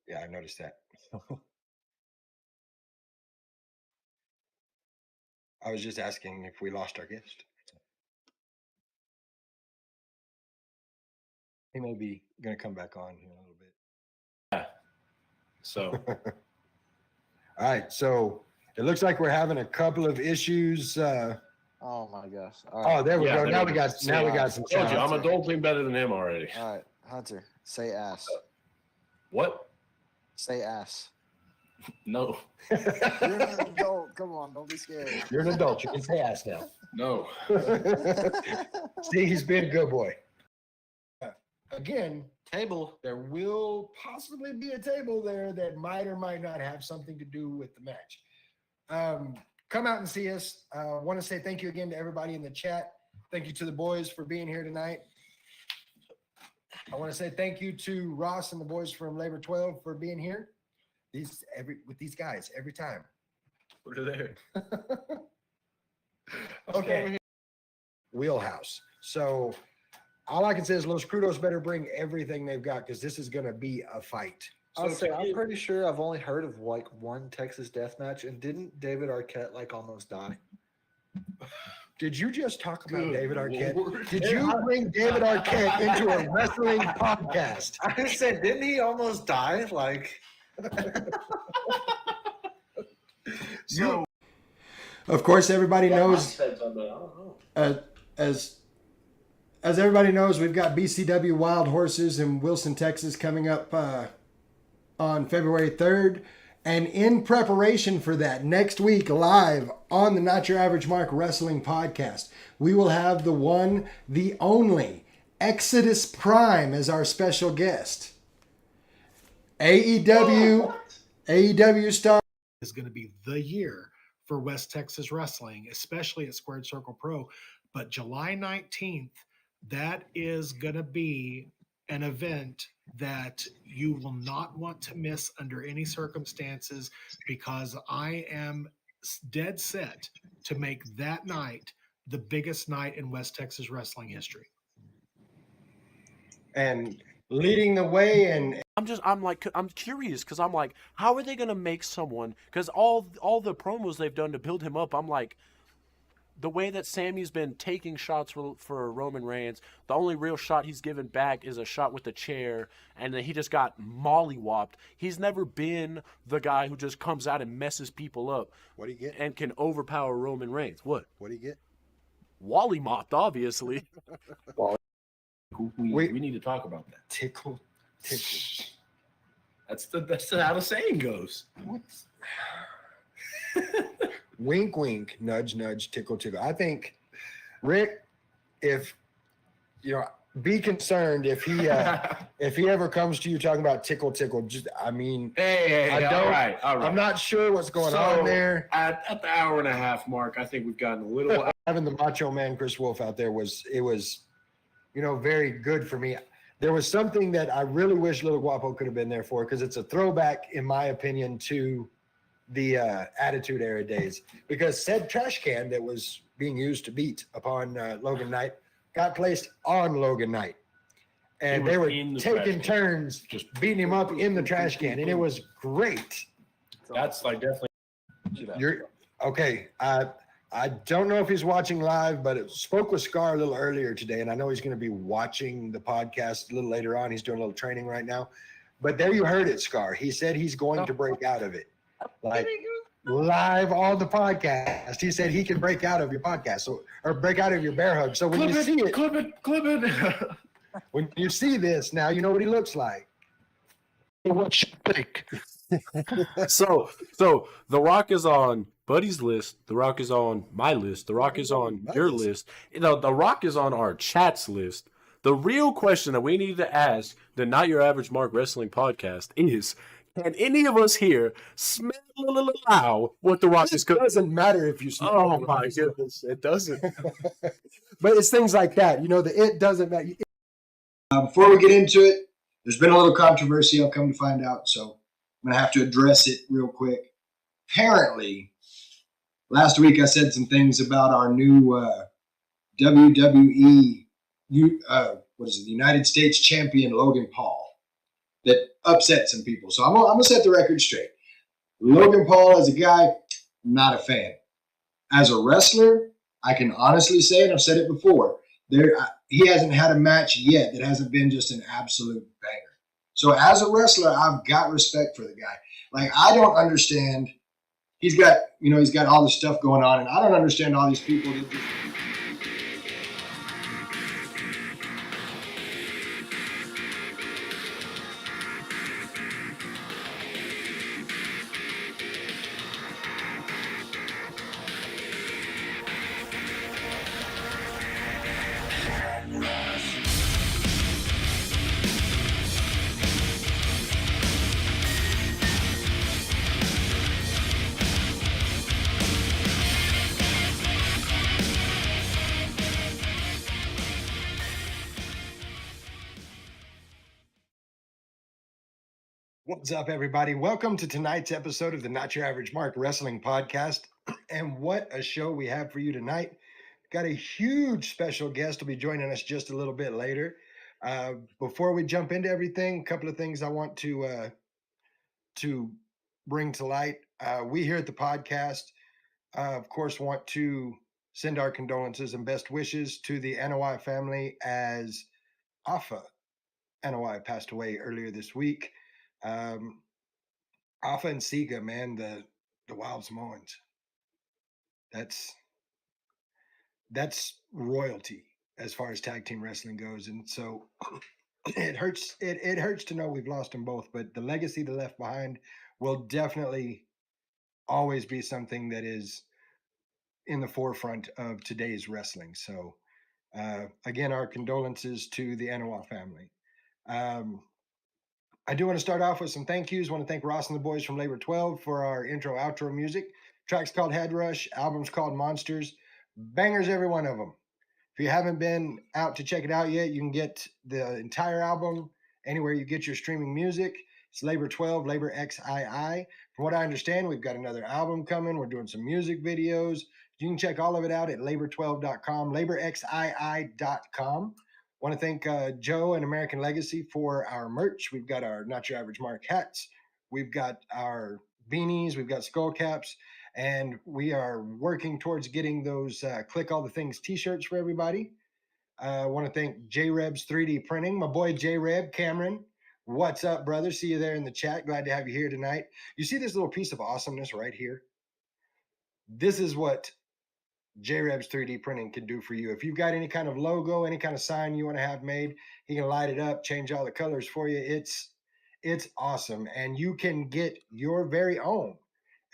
Yeah, I noticed that. I was just asking if we lost our guest. He may be going to come back on here in a little bit. Yeah. So, All right, so it looks like we're having a couple of issues. Oh my gosh. All Oh, right. there we Yeah, go. there Now we we go. got some told you, sound. I'm adulting better than him already. All right. Hunter, say ass. What? Say ass. No. You're an adult. Come on, don't be scared. You're an adult. You can say ass now. No. See, he's been a good boy. Again, table. There will possibly be a table there that might or might not have something to do with the match. Come out and see us. Want to say thank you again to everybody in the chat. Thank you to the boys for being here tonight. I want to say thank you to Ross and the boys from Labor 12 for being here. With these guys every time. What are there? Okay. Wheelhouse. So all I can say is Los Crudos better bring everything they've got because this is going to be a fight. I'll So say, to I'm get- pretty sure I've only heard of like one Texas death match, and didn't David Arquette like almost die? Did you just talk about Good David Arquette? Lord. Did you bring David Arquette into a wrestling podcast? I said, didn't he almost die? Like, So, Of course, everybody knows. said something, I don't know. As everybody knows, we've got BCW Wild Horses in Wilson, Texas, coming up on February 3rd. And in preparation for that, next week, live on the Not Your Average Mark Wrestling Podcast, we will have the one, the only, Exodus Prime as our special guest. AEW star is going to be the year for West Texas wrestling, especially at Squared Circle Pro. But July 19th, that is going to be an event that you will not want to miss under any circumstances, because I am dead set to make that night the biggest night in West Texas wrestling history. and leading the way, and I'm curious because I'm like, how are they gonna make someone? Because all the promos they've done to build him up, I'm like, the way that Sammy's been taking shots for Roman Reigns, the only real shot he's given back is a shot with the chair, and then he just got mollywopped. He's never been the guy who just comes out and messes people up. what do you get? And can overpower Roman Reigns. What? What do you get? Wally mopped, obviously. We need to talk about that. Tickle. That's how the saying goes. Wink, wink, nudge, nudge, tickle, tickle. I think, Rick, if be concerned if he ever comes to you talking about tickle, tickle. Just, I mean, Hey, I all don't- right. I'm not sure what's going on there. At the hour and a half mark, I think we've gotten a little. Having the Macho Man Chris Wolf out there was very good for me. There was something that I really wish Little Guapo could have been there for, because it's a throwback, in my opinion, to the Attitude Era days, because said trash can that was being used to beat upon Logan Knight got placed on Logan Knight, and It they was were in the trash taking can. turns Just beating him up in the trash can, and it was great. That's like definitely. You're okay. I don't know if he's watching live, but it spoke with Scar a little earlier today, and I know he's going to be watching the podcast a little later on. He's doing a little training right now, but there you heard it, Scar. He said he's going to break out of it, like live on the podcast. He said he can break out of your podcast, or break out of your bear hug. So when you see it, clip it. when you see this, now you know what he looks like. What you think? So The Rock is on Buddy's list. The Rock is on my list. The Rock is on your list. The Rock is on our chat's list. The real question that we need to ask the Not Your Average Mark Wrestling Podcast is, can any of us here smell what The Rock is It cooking? doesn't matter if you smell. Oh my goodness, it doesn't. But it's things like that, it doesn't matter. Before we get into it, there's been a little controversy, I've come to find out, so I'm going to have to address it real quick. Apparently, last week I said some things about our new WWE, the United States champion, Logan Paul. that upset some people. So I'm gonna set the record straight. Logan Paul as a guy, not a fan. As a wrestler, I can honestly say, and I've said it before, he hasn't had a match yet that hasn't been just an absolute banger. So as a wrestler, I've got respect for the guy. Like, I don't understand. He's got all this stuff going on, and I don't understand all these people that just. What's up, everybody? Welcome to tonight's episode of the Not Your Average Mark Wrestling Podcast. And what a show we have for you tonight. Got a huge special guest will be joining us just a little bit later. Before we jump into everything, a couple of things I want to bring to light. We here at the podcast, of course, want to send our condolences and best wishes to the Anoa'i family as Afa Anoa'i passed away earlier this week. Afa and Siga, man, the Wild Samoans. That's royalty as far as tag team wrestling goes, and so it hurts. It hurts to know we've lost them both, but the legacy they left behind will definitely always be something that is in the forefront of today's wrestling. So, again, our condolences to the Anoa'i family. I do want to start off with some thank yous. I want to thank Ross and the boys from Labor 12 for our intro outro music. Track's called Head Rush, album's called Monsters. Bangers, every one of them. If you haven't been out to check it out yet, you can get the entire album anywhere you get your streaming music. It's Labor 12, Labor XII. From what I understand, we've got another album coming. We're doing some music videos. You can check all of it out at labor12.com, laborxii.com. Want to thank Joe and American Legacy for our merch. We've got our Not Your Average Mark hats. We've got our beanies. We've got skull caps. And we are working towards getting those Click All the Things t-shirts for everybody. I want to thank J-Rebs 3D Printing. My boy J-Reb, Cameron. What's up, brother? See you there in the chat. Glad to have you here tonight. You see this little piece of awesomeness right here? This is what J-Rebs 3D Printing can do for you. If you've got any kind of logo, any kind of sign you want to have made, he can light it up, change all the colors for you. It's awesome. And you can get your very own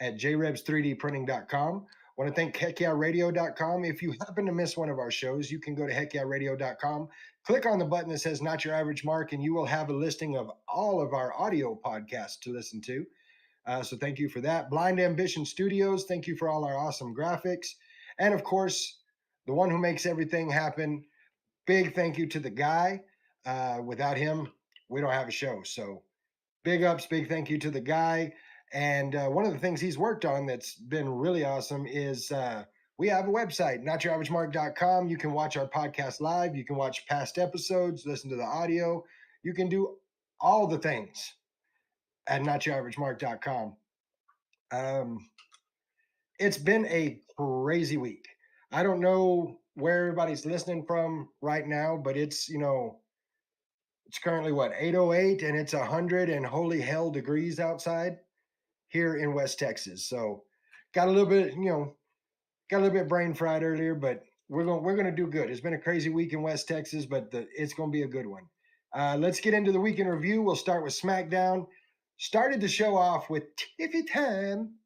at jrebs3dprinting.com. Want to thank heckyeahradio.com. If you happen to miss one of our shows, you can go to heckyeahradio.com, click on the button that says Not Your Average Mark, and you will have a listing of all of our audio podcasts to listen to. So thank you for that. Blind Ambition Studios, thank you for all our awesome graphics. And of course, the one who makes everything happen, big thank you to the guy. Without him, we don't have a show. So big ups, big thank you to the guy. And one of the things he's worked on that's been really awesome is we have a website, notyouraverage.mark.com. You can watch our podcast live. You can watch past episodes, listen to the audio. You can do all the things at notyouraverage.mark.com. It's been a crazy week. I don't know where everybody's listening from right now, but it's currently what, 8:08, and it's 100 and holy hell degrees outside here in West Texas. So got a little bit brain fried earlier, but we're going to do good. It's been a crazy week in West Texas, but it's going to be a good one. Let's get into the weekend review. We'll start with SmackDown. Started the show off with Tiffy Time.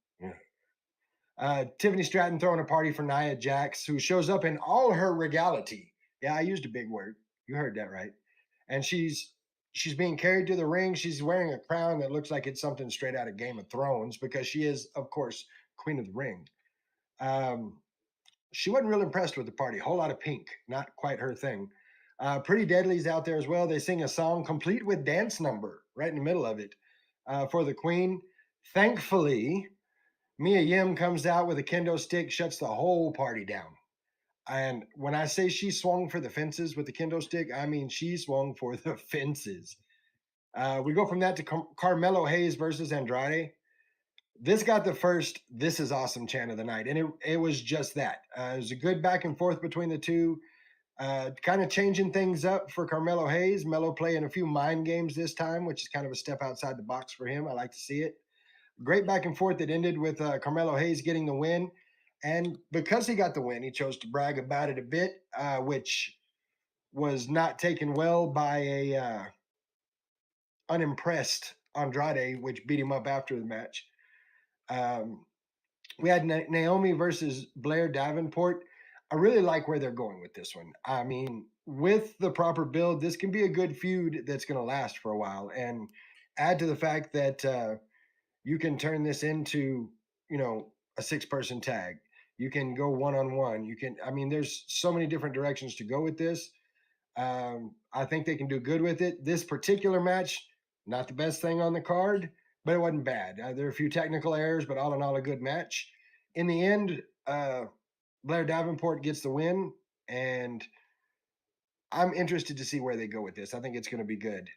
Tiffany Stratton throwing a party for Nia Jax, who shows up in all her regality. Yeah, I used a big word. You heard that right. And she's being carried to the ring. She's wearing a crown that looks like it's something straight out of Game of Thrones, because she is, of course, Queen of the Ring. She wasn't real impressed with the party. Whole lot of pink, not quite her thing. Pretty Deadly's out there as well. They sing a song complete with dance number right in the middle of it for the Queen. Thankfully, Mia Yim comes out with a kendo stick, shuts the whole party down. And when I say she swung for the fences with the kendo stick, I mean she swung for the fences. We go from that to Carmelo Hayes versus Andrade. This got the first "This is awesome" chant of the night, and it was just that. It was a good back and forth between the two, kind of changing things up for Carmelo Hayes. Melo playing a few mind games this time, which is kind of a step outside the box for him. I like to see it. Great back and forth that ended with Carmelo Hayes getting the win. And because he got the win, he chose to brag about it a bit, which was not taken well by a unimpressed Andrade, which beat him up after the match. We had Naomi versus Blair Davenport. I really like where they're going with this one. I mean, with the proper build, this can be a good feud that's going to last for a while. And add to the fact that you can turn this into, a 6-person tag. You can go one-on-one. There's so many different directions to go with this. I think they can do good with it. This particular match, not the best thing on the card, but it wasn't bad. There are a few technical errors, but all in all, a good match. In the end, Blair Davenport gets the win, and I'm interested to see where they go with this. I think it's going to be good.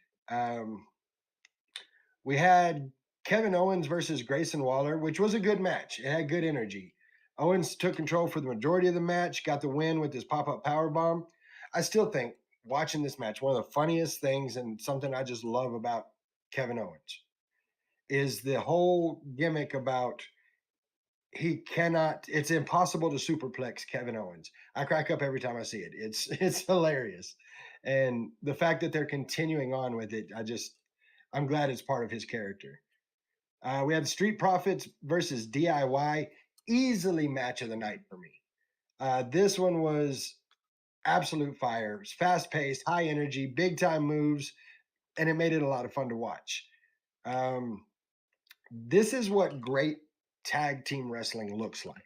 We had Kevin Owens versus Grayson Waller, which was a good match. It had good energy. Owens took control for the majority of the match, got the win with his pop-up powerbomb. I still think, watching this match, one of the funniest things and something I just love about Kevin Owens is the whole gimmick about it's impossible to superplex Kevin Owens. I crack up every time I see it. It's hilarious. And the fact that they're continuing on with it, I'm glad it's part of his character. We had Street Profits versus DIY, easily match of the night for me. This one was absolute fire. It's fast-paced, high energy, big-time moves, and it made it a lot of fun to watch. This is what great tag team wrestling looks like.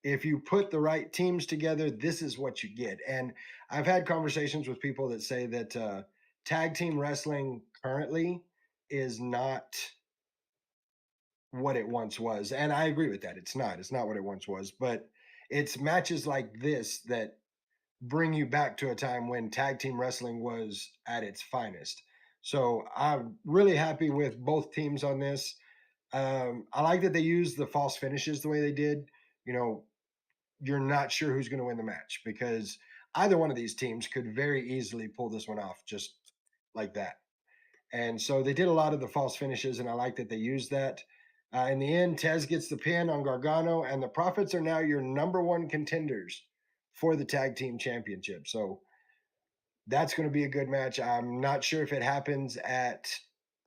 If you put the right teams together, this is what you get. And I've had conversations with people that say that tag team wrestling currently is not what it once was. And I agree with that. It's not what it once was, but it's matches like this that bring you back to a time when tag team wrestling was at its finest. So I'm really happy with both teams on this. I like that they used the false finishes the way they did. You're not sure who's going to win the match because either one of these teams could very easily pull this one off just like that. And so they did a lot of the false finishes, and I like that they used that. In the end, Tez gets the pin on Gargano, and the Profits are now your number one contenders for the tag team championship. So that's going to be a good match. I'm not sure if it happens at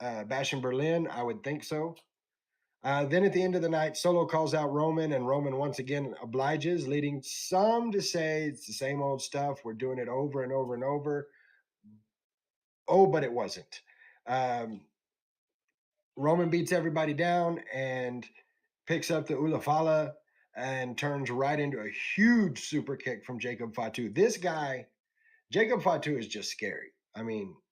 Bash in Berlin. I would think so. Then at the end of the night, Solo calls out Roman, and Roman once again obliges, leading some to say it's the same old stuff. We're doing it over and over and over. Oh, but it wasn't. Roman beats everybody down and picks up the Ulafala and turns right into a huge super kick from Jacob Fatu. This guy, Jacob Fatu, is just scary. 100%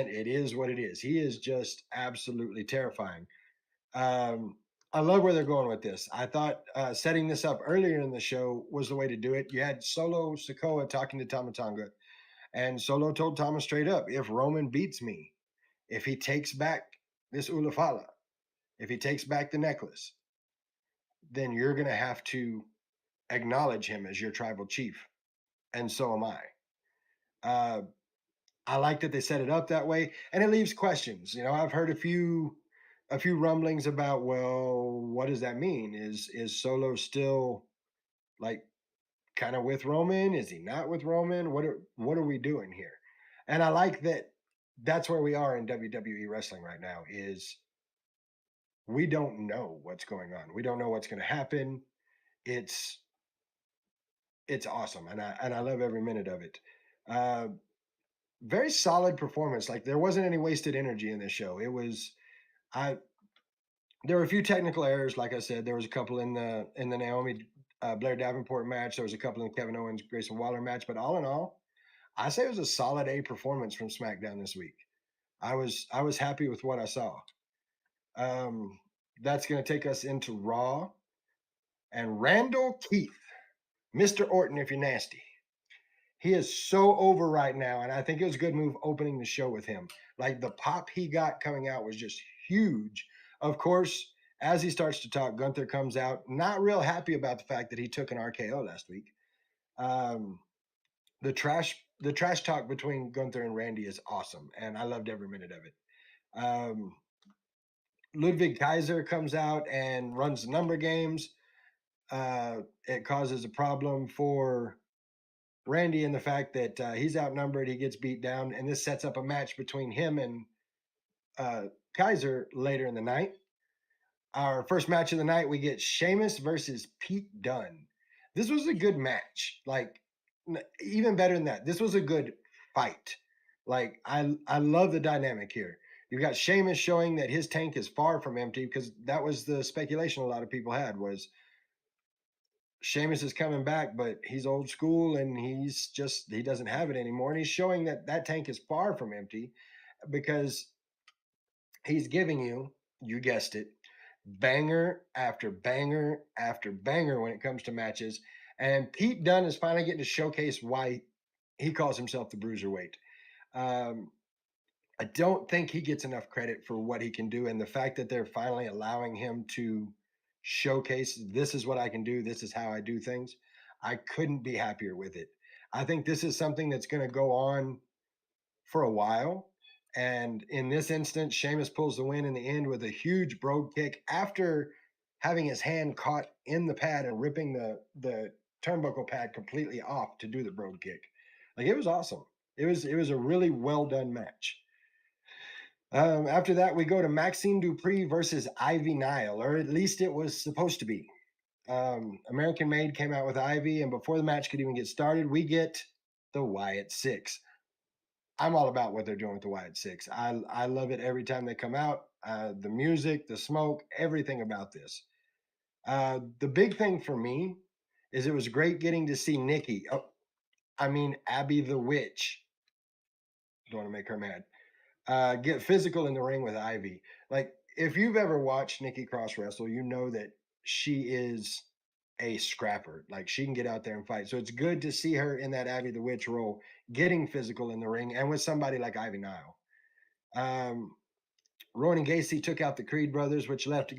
it is what it is. He is just absolutely terrifying. I love where they're going with this. I thought setting this up earlier in the show was the way to do it. You had Solo Sikoa talking to Tama Tonga, and Solo told Tama straight up, if Roman beats me, if he takes back this Ulafala, if he takes back the necklace, then you're going to have to acknowledge him as your tribal chief. And so am I. I like that they set it up that way, and it leaves questions. I've heard a few rumblings about, well, what does that mean? Is Solo still like kind of with Roman? Is he not with Roman? What are we doing here? And I like that that's where we are in WWE wrestling right now, is we don't know what's going on. We don't know what's going to happen. It's awesome. And I love every minute of it. Very solid performance. Like, there wasn't any wasted energy in this show. There were a few technical errors. Like I said, there was a couple in the Naomi Blair Davenport match. There was a couple in the Kevin Owens Grayson Waller match. But all in all, I say it was a solid A performance from SmackDown this week. I was happy with what I saw. That's going to take us into Raw. And Randall Keith, Mr. Orton, if you're nasty. He is so over right now, and I think it was a good move opening the show with him. Like the pop he got coming out was just huge. Of course, as he starts to talk, Gunther comes out, not real happy about the fact that he took an RKO last week. The trash talk between Gunther and Randy is awesome, and I loved every minute of it. Ludwig Kaiser comes out and runs the number games. It causes a problem for Randy in the fact that he's outnumbered, he gets beat down, and this sets up a match between him and Kaiser later in the night. Our first match of the night, we get Sheamus versus Pete Dunne. This was a good match. Like, even better than that, this was a good fight. Like, I love the dynamic here. You've got Sheamus showing that his tank is far from empty, because that was the speculation a lot of people had, was Sheamus is coming back, but he's old school and he doesn't have it anymore. And he's showing that that tank is far from empty, because he's giving you, you guessed it, banger after banger after banger when it comes to matches. And Pete Dunne is finally getting to showcase why he calls himself the Bruiserweight. I don't think he gets enough credit for what he can do, and the fact that they're finally allowing him to showcase, this is what I can do, this is how I do things. I couldn't be happier with it. I think this is something that's going to go on for a while. And in this instance, Sheamus pulls the win in the end with a huge brogue kick after having his hand caught in the pad and ripping the turnbuckle pad completely off to do the brogue kick. Like, it was awesome. It was a really well done match. After that, we go to Maxine Dupree versus Ivy Nile, or at least it was supposed to be. American Made came out with Ivy, and before the match could even get started, we get the Wyatt Six. I'm all about what they're doing with the Wyatt Six. I love it every time they come out. The music, the smoke, everything about this. The big thing for me is it was great getting to see Nikki. Abby the Witch. Don't want to make her mad. Get physical in the ring with Ivy. Like, if you've ever watched Nikki Cross wrestle, you know that she is a scrapper. Like, she can get out there and fight. So it's good to see her in that Abby the Witch role, getting physical in the ring, and with somebody like Ivy Nile. Rowan and Gacy took out the Creed brothers, which left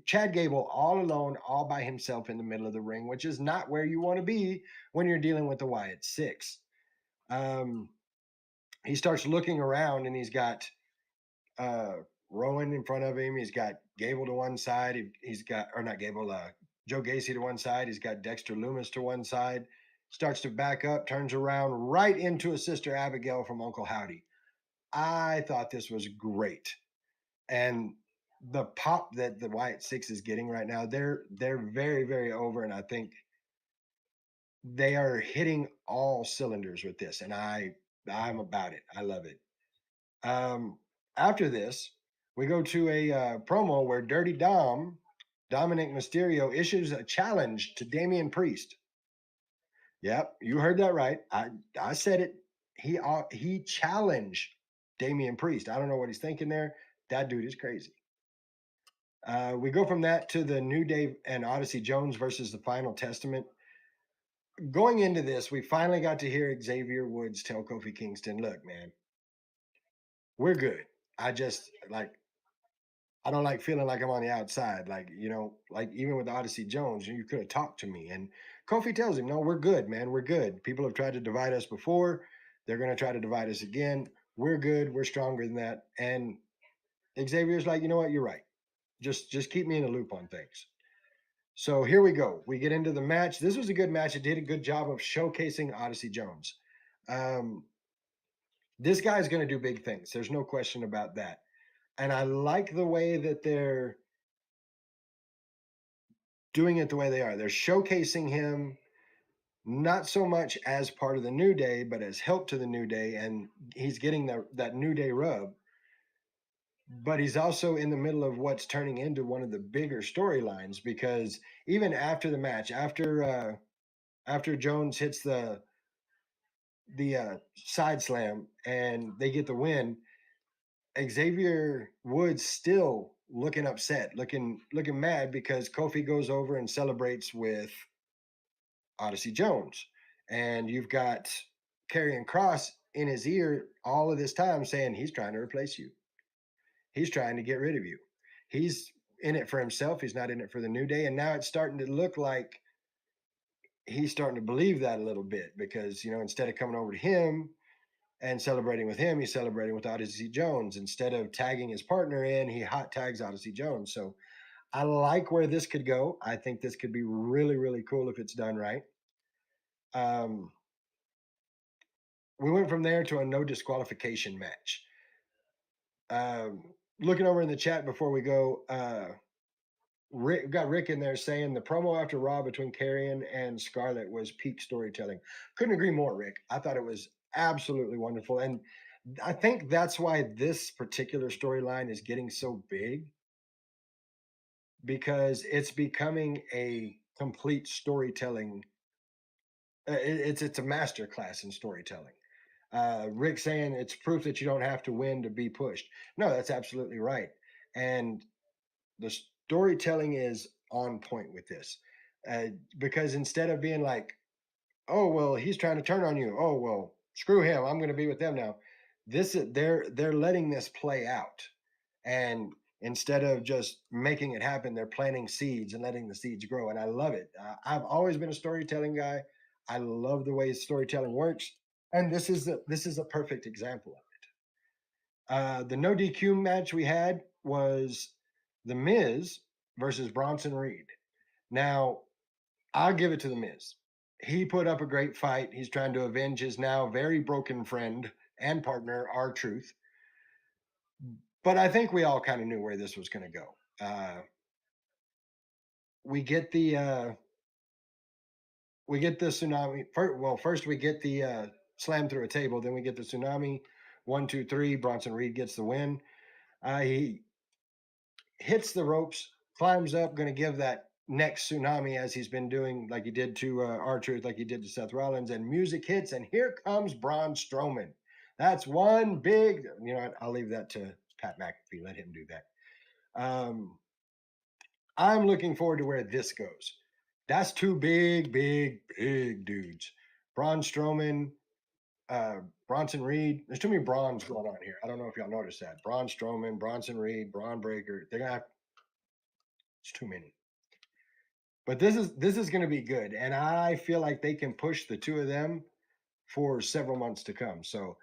Chad Gable all alone, all by himself in the middle of the ring, which is not where you want to be when you're dealing with the Wyatt Six. He starts looking around, and he's got Rowan in front of him. He's got Gable to one side. He's got, or not Gable, Joe Gacy to one side. He's got Dexter Loomis to one side. Starts to back up, turns around right into a Sister Abigail from Uncle Howdy. I thought this was great. And the pop that the Wyatt Six is getting right now, they're very, very over, and I think they are hitting all cylinders with this, and I'm about it. I love it. After this, we go to a promo where Dirty Dominic Mysterio, issues a challenge to Damian Priest. Yep, you heard that right. I said it. He challenged Damian Priest. I don't know what he's thinking there. That dude is crazy. We go from that to the New Day and Odyssey Jones versus the Final Testament. Going into this, we finally got to hear Xavier Woods tell Kofi Kingston, look, man, we're good. I don't like feeling like I'm on the outside. Like, like even with Odyssey Jones, you could have talked to me. And Kofi tells him, no, we're good, man. We're good. People have tried to divide us before. They're going to try to divide us again. We're good. We're stronger than that. And Xavier's like, you know what? You're right. Just keep me in the loop on things. So here we go. We get into the match. This was a good match. It did a good job of showcasing Odyssey Jones. This guy's going to do big things. There's no question about that. And I like the way that they're doing it the way they are. They're showcasing him not so much as part of the New Day, but as help to the New Day. And he's getting that New Day rub. But he's also in the middle of what's turning into one of the bigger storylines, because even after the match, after Jones hits the side slam and they get the win, Xavier Woods still looking upset, looking mad, because Kofi goes over and celebrates with Odyssey Jones. And you've got Karrion Kross in his ear all of this time saying he's trying to replace you. He's trying to get rid of you. He's in it for himself. He's not in it for the New Day. And now it's starting to look like he's starting to believe that a little bit because, instead of coming over to him and celebrating with him, he's celebrating with Odyssey Jones. Instead of tagging his partner in, he hot tags Odyssey Jones. So I like where this could go. I think this could be really, really cool if it's done right. We went from there to a no disqualification match. Looking over in the chat before we go, Rick got Rick in there saying the promo after Raw between Karrion and Scarlett was peak storytelling. Couldn't agree more, Rick. I thought it was absolutely wonderful. And I think that's why this particular storyline is getting so big, because it's becoming a complete storytelling. It's a master class in storytelling. Rick saying it's proof that you don't have to win to be pushed. No, that's absolutely right. And the storytelling is on point with this, because instead of being like, oh, well, he's trying to turn on you. Oh, well, screw him. I'm going to be with them now. They're letting this play out. And instead of just making it happen, they're planting seeds and letting the seeds grow. And I love it. I've always been a storytelling guy. I love the way storytelling works. And this is a perfect example of it. The no DQ match we had was The Miz versus Bronson Reed. Now, I'll give it to The Miz. He put up a great fight. He's trying to avenge his now very broken friend and partner, R-Truth. But I think we all kind of knew where this was going to go. We get the tsunami. First we get the slam through a table. Then we get the tsunami. 1, 2, 3. Bronson Reed gets the win. He hits the ropes, climbs up, going to give that next tsunami as he's been doing, like he did to R-Truth, like he did to Seth Rollins, and music hits, and here comes Braun Strowman. That's one big, I'll leave that to Pat McAfee. Let him do that. I'm looking forward to where this goes. That's two big dudes. Braun Strowman, Bronson Reed. There's too many Brauns going on here. I don't know if y'all noticed that. Braun Strowman, Bronson Reed, Braun Breaker. They're gonna have. It's too many. But this is going to be good, and I feel like they can push the two of them for several months to come. So,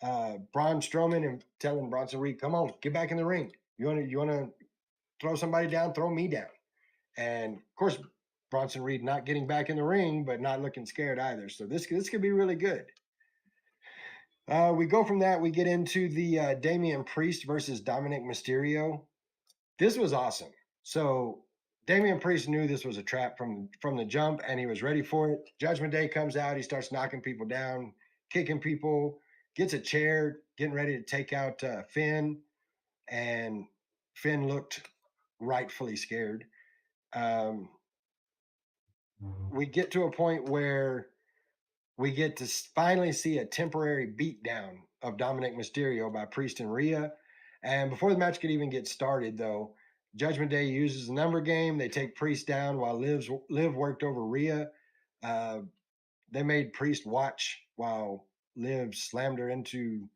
Braun Strowman and telling Bronson Reed, "Come on, get back in the ring. You want to throw somebody down? Throw me down." And of course, Bronson Reed not getting back in the ring, but not looking scared either. So this could be really good. We go from that. We get into the Damian Priest versus Dominic Mysterio. This was awesome. So Damian Priest knew this was a trap from the jump, and he was ready for it. Judgment Day comes out. He starts knocking people down, kicking people, gets a chair, getting ready to take out Finn, and Finn looked rightfully scared. We get to a point where we get to finally see a temporary beatdown of Dominic Mysterio by Priest and Rhea. And before the match could even get started, though, Judgment Day uses the number game. They take Priest down while Liv worked over Rhea. They made Priest watch while Liv slammed her into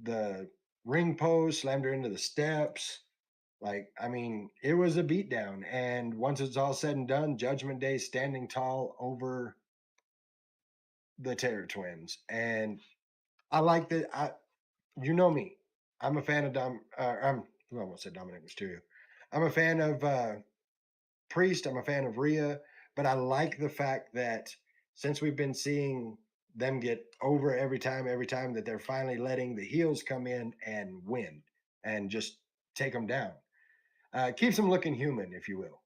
the ring post, slammed her into the steps. It was a beatdown. And once it's all said and done, Judgment Day standing tall over the Terror Twins. And I like that. You know me. I'm a fan of I almost said Dominic Mysterio. I'm a fan of Priest. I'm a fan of Rhea. But I like the fact that since we've been seeing them get over every time that they're finally letting the heels come in and win and just take them down. Keeps them looking human, if you will.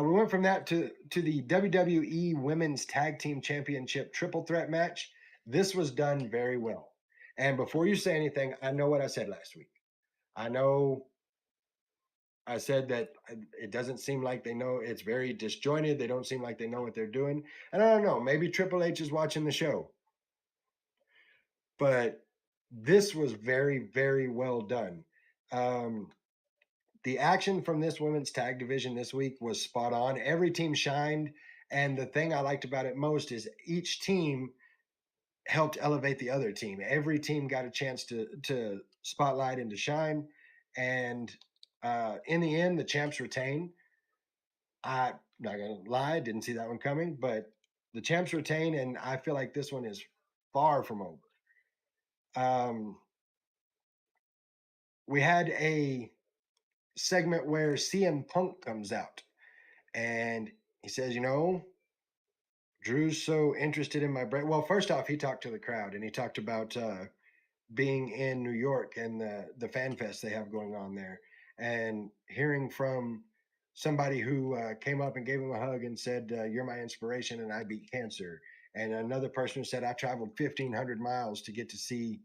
We went from that to the WWE Women's Tag Team Championship Triple Threat match. This was done very well. And before you say anything, I know what I said last week. I know I said that it doesn't seem like they know. It's very disjointed. They don't seem like they know what they're doing. And I don't know, maybe Triple H is watching the show. But this was very, very well done. The action from this women's tag division this week was spot on. Every team shined. And the thing I liked about it most is each team helped elevate the other team. Every team got a chance to spotlight and to shine. And in the end, the champs retain. I'm not gonna lie, didn't see that one coming, but the champs retain, and I feel like this one is far from over. We had a segment where CM Punk comes out and he says, Drew's so interested in my brand. Well, first off, he talked to the crowd and he talked about being in New York and the fan fest they have going on there, and hearing from somebody who came up and gave him a hug and said, "You're my inspiration, and I beat cancer." And another person who said, "I traveled 1,500 miles to get to see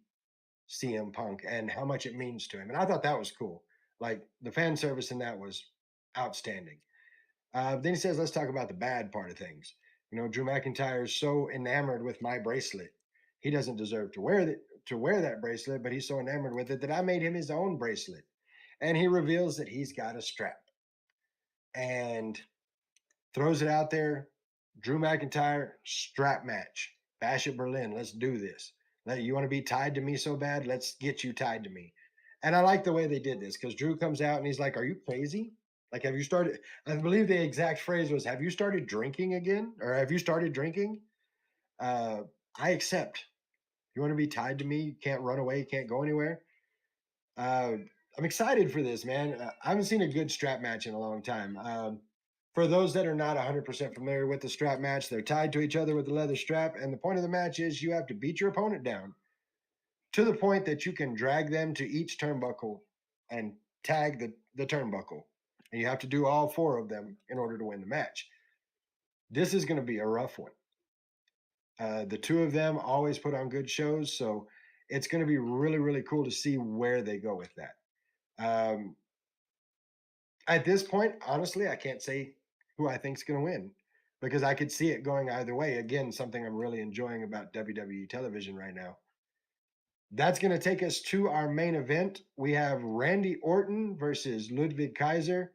CM Punk and how much it means to him." And I thought that was cool. Like the fan service in that was outstanding. Then he says, "Let's talk about the bad part of things." Drew McIntyre is so enamored with my bracelet. He doesn't deserve to wear that bracelet, but he's so enamored with it that I made him his own bracelet. And he reveals that he's got a strap and throws it out there. Drew McIntyre, strap match. Bash at Berlin. Let's do this. You want to be tied to me so bad? Let's get you tied to me. And I like the way they did this because Drew comes out and he's like, "Are you crazy? Like, have you started?" I believe the exact phrase was, "Have you started drinking again? Or have you started drinking? I accept. You want to be tied to me? You can't run away. You can't go anywhere." I'm excited for this, man. I haven't seen a good strap match in a long time. For those that are not 100% familiar with the strap match, they're tied to each other with a leather strap. And the point of the match is you have to beat your opponent down to the point that you can drag them to each turnbuckle and tag the turnbuckle. And you have to do all 4 of them in order to win the match. This is going to be a rough one. The 2 of them always put on good shows, so it's going to be really, really cool to see where they go with that. At this point, honestly, I can't say who I think is going to win because I could see it going either way. Again, something I'm really enjoying about WWE television right now. That's going to take us to our main event. We have Randy Orton versus Ludwig Kaiser,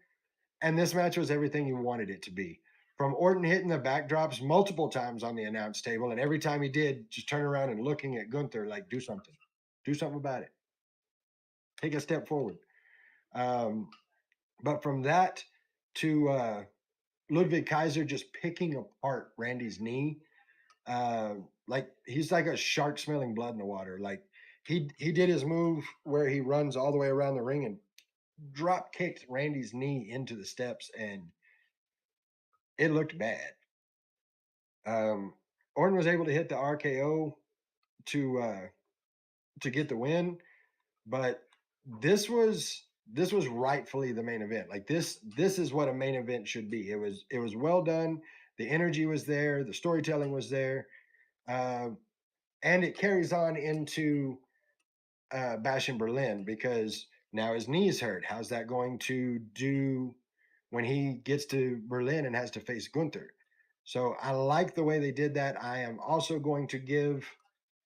and this match was everything you wanted it to be. From Orton hitting the backdrops multiple times on the announce table, and every time he did, just turn around and looking at Gunther like, "Do something about it, take a step forward." But from that to Ludwig Kaiser just picking apart Randy's knee, like he's like a shark smelling blood in the water. Like he did his move where he runs all the way around the ring and drop kicked Randy's knee into the steps, and it looked bad. Orton was able to hit the RKO to get the win, but this was rightfully the main event. Like this is what a main event should be. It was well done. The energy was there. The storytelling was there, and it carries on into Bash in Berlin because now his knee's hurt. How's that going to do when he gets to Berlin and has to face Gunther? So I like the way they did that. I am also going to give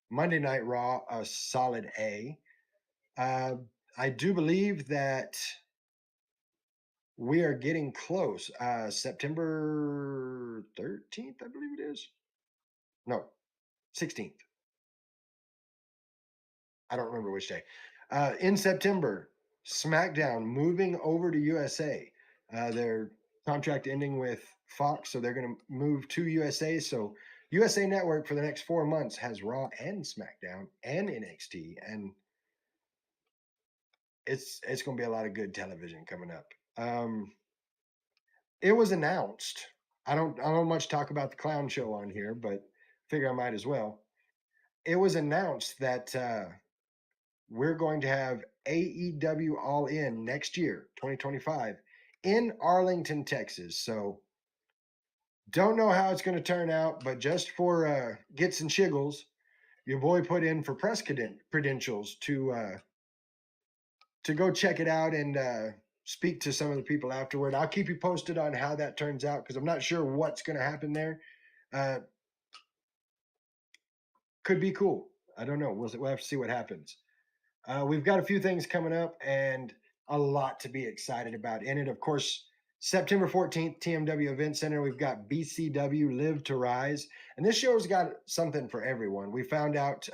Monday Night Raw a solid A. I do believe that we are getting close. September 13th, I believe it is. No, 16th. I don't remember which day. In September, SmackDown moving over to USA. Their contract ending with Fox, so they're going to move to USA. So USA Network for the next 4 months has Raw and SmackDown and NXT, and it's going to be a lot of good television coming up. It was announced. I don't much talk about the clown show on here, but figure I might as well. It was announced that we're going to have AEW All In next year, 2025, in Arlington, Texas. So don't know how it's going to turn out, but just for gets and shiggles, your boy put in for press credentials to go check it out and speak to some of the people afterward. I'll keep you posted on how that turns out because I'm not sure what's going to happen there. Could be cool. I don't know. We'll have to see what happens. We've got a few things coming up and a lot to be excited about in it. Of course, September 14th, TMW Event Center, we've got BCW Live to Rise. And this show's got something for everyone. We found out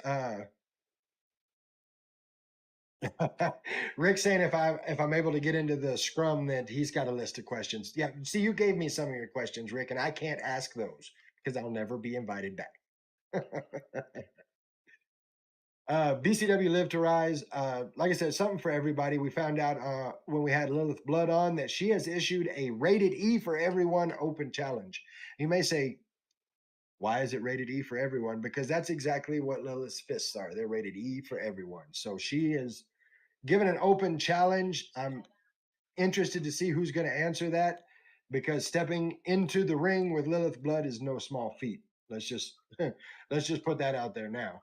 Rick saying if I'm able to get into the scrum that he's got a list of questions. Yeah, see, you gave me some of your questions, Rick, and I can't ask those because I'll never be invited back. BCW Live to Rise. Like I said, something for everybody. We found out when we had Lilith Blood on that she has issued a rated E for everyone open challenge. You may say, why is it rated E for everyone? Because that's exactly what Lilith's fists are. They're rated E for everyone. So she is given an open challenge. I'm interested to see who's going to answer that because stepping into the ring with Lilith Blood is no small feat. Let's just put that out there now.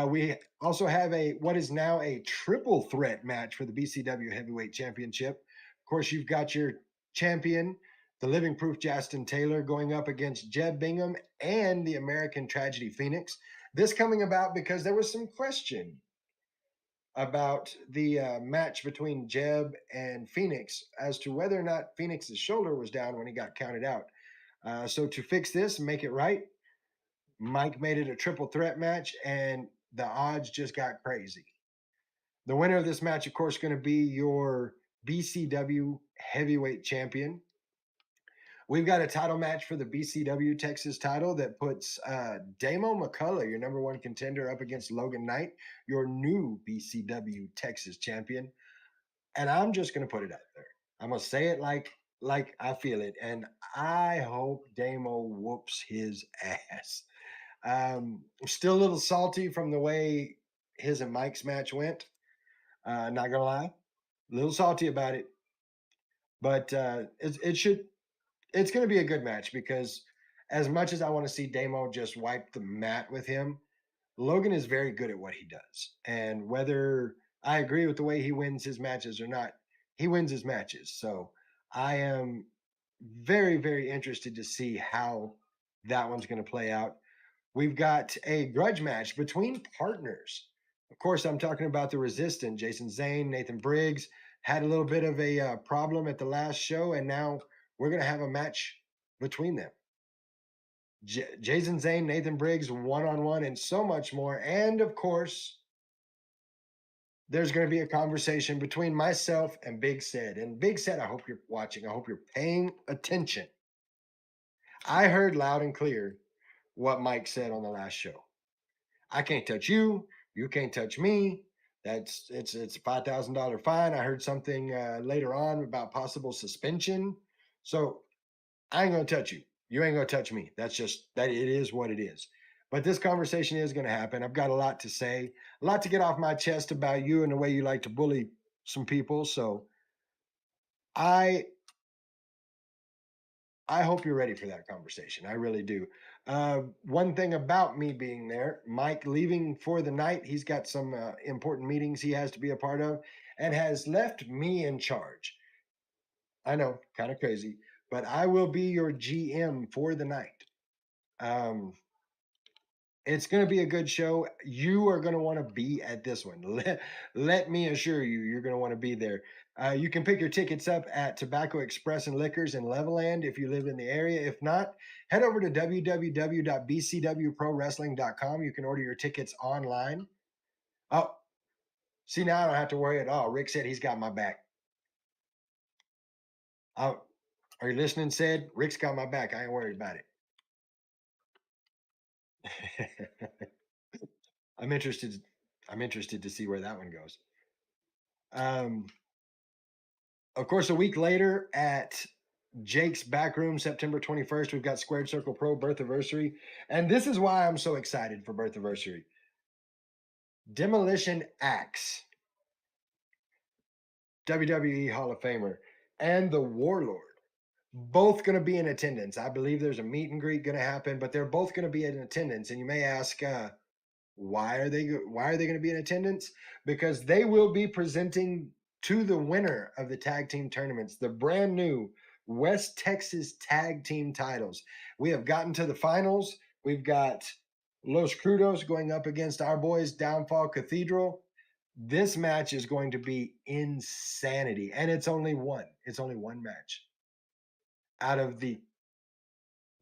We also have what is now a triple threat match for the BCW Heavyweight Championship. Of course, you've got your champion, the Living Proof Justin Taylor, going up against Jeb Bingham and the American Tragedy Phoenix. This coming about because there was some question about the match between Jeb and Phoenix as to whether or not Phoenix's shoulder was down when he got counted out. So to fix this and make it right, Mike made it a triple threat match, and the odds just got crazy. The winner of this match, of course, going to be your BCW heavyweight champion. We've got a title match for the BCW Texas title that puts Damo McCullough, your number one contender, up against Logan Knight, your new BCW Texas champion. And I'm just going to put it out there. I'm going to say it like I feel it. And I hope Damo whoops his ass. Still a little salty from the way his and Mike's match went. Not going to lie. A little salty about it. But it's going to be a good match because as much as I want to see Damo just wipe the mat with him, Logan is very good at what he does. And whether I agree with the way he wins his matches or not, he wins his matches. So I am very, very interested to see how that one's going to play out. We've got a grudge match between partners. Of course, I'm talking about the Resistant. Jason Zane, Nathan Briggs had a little bit of a problem at the last show, and now we're going to have a match between them. Jason Zane, Nathan Briggs, one-on-one, and so much more. And, of course, there's going to be a conversation between myself and Big Sid. And Big Sid, I hope you're watching. I hope you're paying attention. I heard loud and clear what Mike said on the last show. I can't touch you. You can't touch me. It's a $5,000 fine. I heard something later on about possible suspension. So I ain't going to touch you. You ain't going to touch me. That's just that it is what it is. But this conversation is going to happen. I've got a lot to say, a lot to get off my chest about you and the way you like to bully some people. So I hope you're ready for that conversation. I really do. One thing about me being there, Mike leaving for the night, he's got some important meetings he has to be a part of and has left me in charge. I know, kind of crazy, but I will be your GM for the night. It's going to be a good show. You are going to want to be at this one. Let me assure you, you're going to want to be there. You can pick your tickets up at Tobacco Express and Liquors in Levelland if you live in the area. If not, head over to www.bcwprowrestling.com. You can order your tickets online. Oh, see, now I don't have to worry at all. Rick said he's got my back. Are you listening, Sid? Rick's got my back. I ain't worried about it. I'm interested to see where that one goes. Of course, a week later at Jake's Backroom, September 21st, we've got Squared Circle Pro Birthiversary. And this is why I'm so excited for Birthiversary. Demolition Axe, WWE Hall of Famer, and the Warlord, both going to be in attendance. I believe there's a meet and greet going to happen, but they're both going to be in attendance. And you may ask, why are they going to be in attendance? Because they will be presenting to the winner of the tag team tournaments the brand new West Texas tag team titles. We have gotten to the finals. We've got Los Crudos going up against our boys Downfall Cathedral. This match is going to be insanity, and it's only one. It's only one match. out of the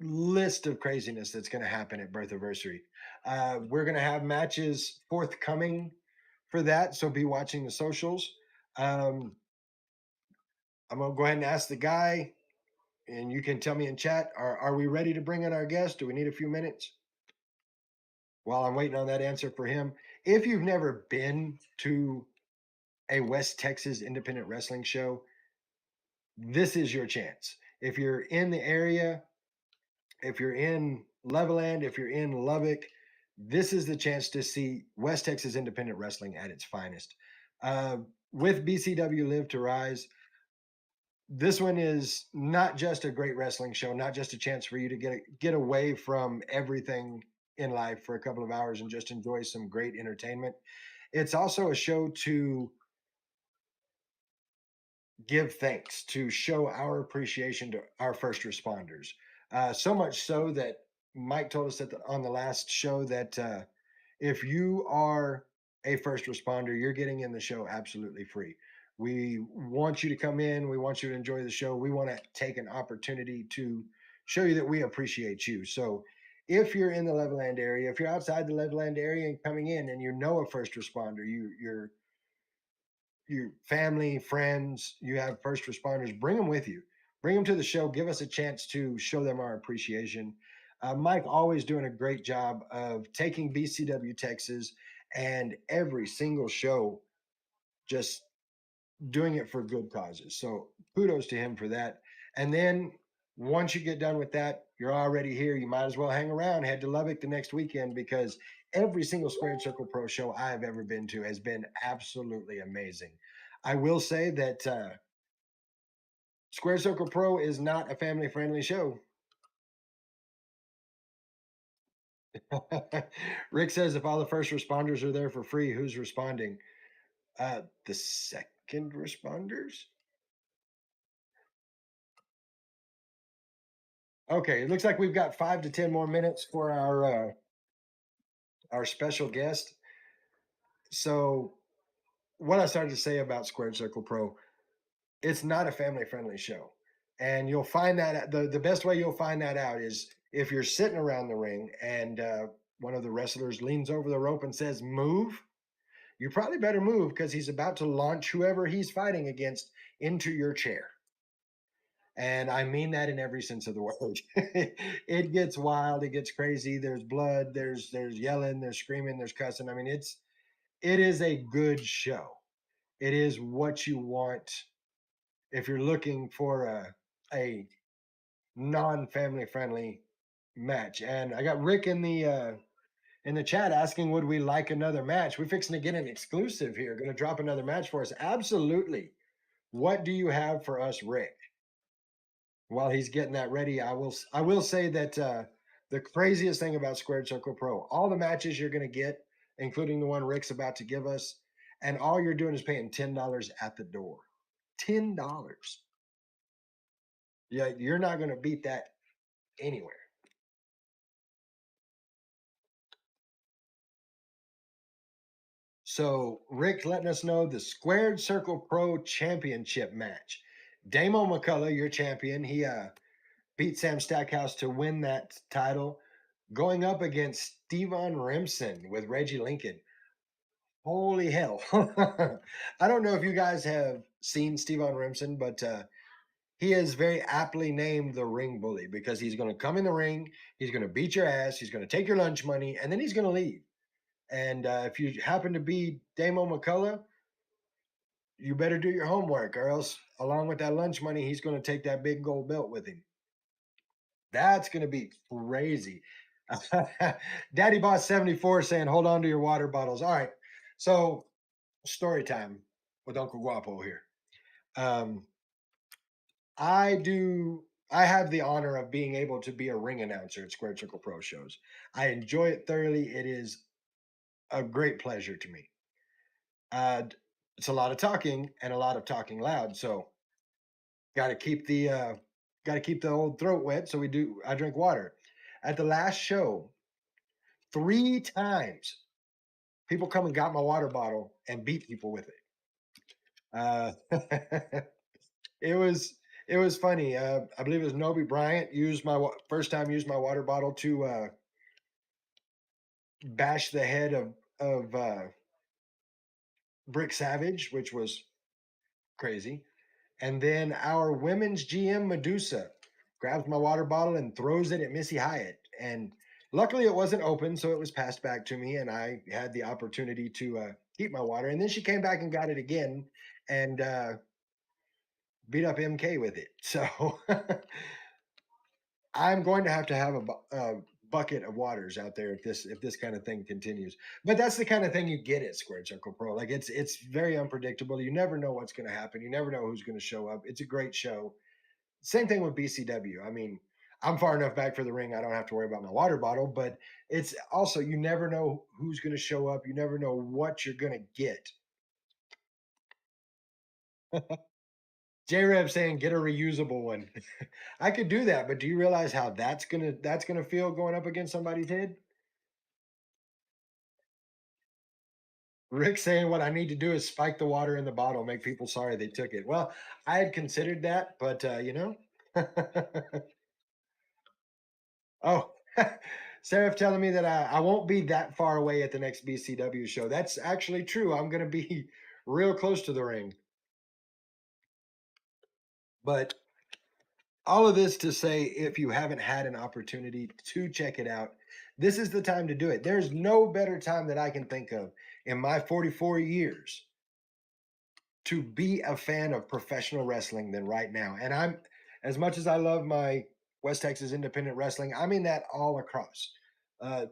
list of craziness that's going to happen at Birthiversary. We're going to have matches forthcoming for that, so be watching the socials. I'm going to go ahead and ask the guy, and you can tell me in chat, are we ready to bring in our guest? Do we need a few minutes? While I'm waiting on that answer for him, if you've never been to a West Texas independent wrestling show, this is your chance. If you're in the area, if you're in Levelland, if you're in Lubbock, this is the chance to see West Texas independent wrestling at its finest. With BCW Live to Rise, this one is not just a great wrestling show, not just a chance for you to get away from everything in life for a couple of hours and just enjoy some great entertainment. It's also a show to give thanks, to show our appreciation to our first responders. So much so that Mike told us on the last show that if you are a first responder, you're getting in the show absolutely free. We want you to come in. We want you to enjoy the show. We want to take an opportunity to show you that we appreciate you. So if you're in the Levelland area, if you're outside the Levelland area and coming in and you know a first responder, your family, friends, you have first responders, bring them with you. Bring them to the show. Give us a chance to show them our appreciation. Mike always doing a great job of taking BCW Texas and every single show just doing it for good causes. So kudos to him for that. And then once you get done with that, you're already here. You might as well hang around, head to Lubbock the next weekend, because every single Squared Circle Pro show I have ever been to has been absolutely amazing. I will say that Squared Circle Pro is not a family-friendly show. Rick says if all the first responders are there for free, who's responding? The second responders? Okay, it looks like we've got 5 to 10 more minutes for our special guest. So what I started to say about Squared Circle Pro, it's not a family-friendly show. And you'll find that the best way you'll find that out is if you're sitting around the ring and one of the wrestlers leans over the rope and says, "Move," you probably better move, because he's about to launch whoever he's fighting against into your chair. And I mean that in every sense of the word. It gets wild, it gets crazy. There's blood, there's yelling, there's screaming, there's cussing. I mean, it is a good show. It is what you want if you're looking for a non-family friendly match. And I got Rick in the chat asking, would we like another match? We're fixing to get an exclusive here. Going to drop another match for us. Absolutely. What do you have for us, Rick? While he's getting that ready, I will say that the craziest thing about Squared Circle Pro, all the matches you're going to get, including the one Rick's about to give us, and all you're doing is paying $10 at the door. $10. Yeah, you're not going to beat that anywhere. So Rick letting us know the Squared Circle Pro Championship match. Damo McCullough, your champion, he beat Sam Stackhouse to win that title, going up against Stevan Remsen with Reggie Lincoln. Holy hell. I don't know if you guys have seen Stevan Remsen, but he is very aptly named the Ring Bully, because he's going to come in the ring, he's going to beat your ass, he's going to take your lunch money, and then he's going to leave. And if you happen to be Damo McCullough, you better do your homework, or else along with that lunch money, he's going to take that big gold belt with him. That's going to be crazy. Daddy Boss 74 saying, hold on to your water bottles. All right. So story time with Uncle Guapo here. I have the honor of being able to be a ring announcer at Squared Circle Pro shows. I enjoy it thoroughly. It is a great pleasure to me. It's a lot of talking and a lot of talking loud. So got to keep the old throat wet. So I drink water. At the last show, 3 times people come and got my water bottle and beat people with it. It it was funny. I believe it was Noby Bryant used first time used my water bottle to bash the head of Brick Savage, which was crazy. And then our women's GM Medusa grabs my water bottle and throws it at Missy Hyatt. And luckily it wasn't open, so it was passed back to me, and I had the opportunity to keep my water. And then she came back and got it again and beat up MK with it. So I'm going to have a bucket of waters out there if this kind of thing continues. But that's the kind of thing you get at Squared Circle Pro. Like it's very unpredictable. You never know what's going to happen. You never know who's going to show up. It's a great show. Same thing with BCW. I mean, I'm far enough back for the ring. I don't have to worry about my water bottle, but it's also, you never know who's going to show up. You never know what you're going to get. J-Rev saying get a reusable one. I could do that, but do you realize how that's gonna feel going up against somebody's head? Rick saying what I need to do is spike the water in the bottle, make people sorry they took it. Well, I had considered that, but you know. Oh, Seraph telling me that I won't be that far away at the next BCW show. That's actually true. I'm gonna be real close to the ring. But all of this to say, if you haven't had an opportunity to check it out, this is the time to do it. There's no better time that I can think of in my 44 years to be a fan of professional wrestling than right now. And I'm, as much as I love my West Texas independent wrestling, I mean that all across.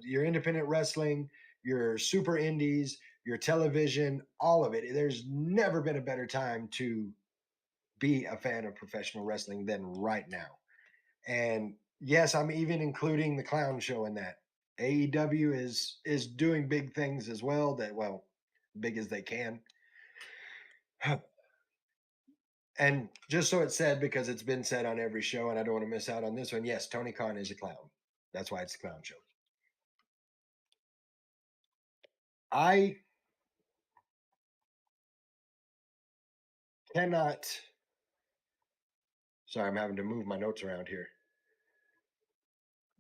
Your independent wrestling, your super indies, your television, all of it. There's never been a better time to be a fan of professional wrestling than right now. And yes, I'm even including the clown show in that. AEW is doing big things as well, that, well, big as they can. And just so it's said, because it's been said on every show and I don't want to miss out on this one, yes, Tony Khan is a clown. That's why it's a clown show. I cannot, sorry, I'm having to move my notes around here.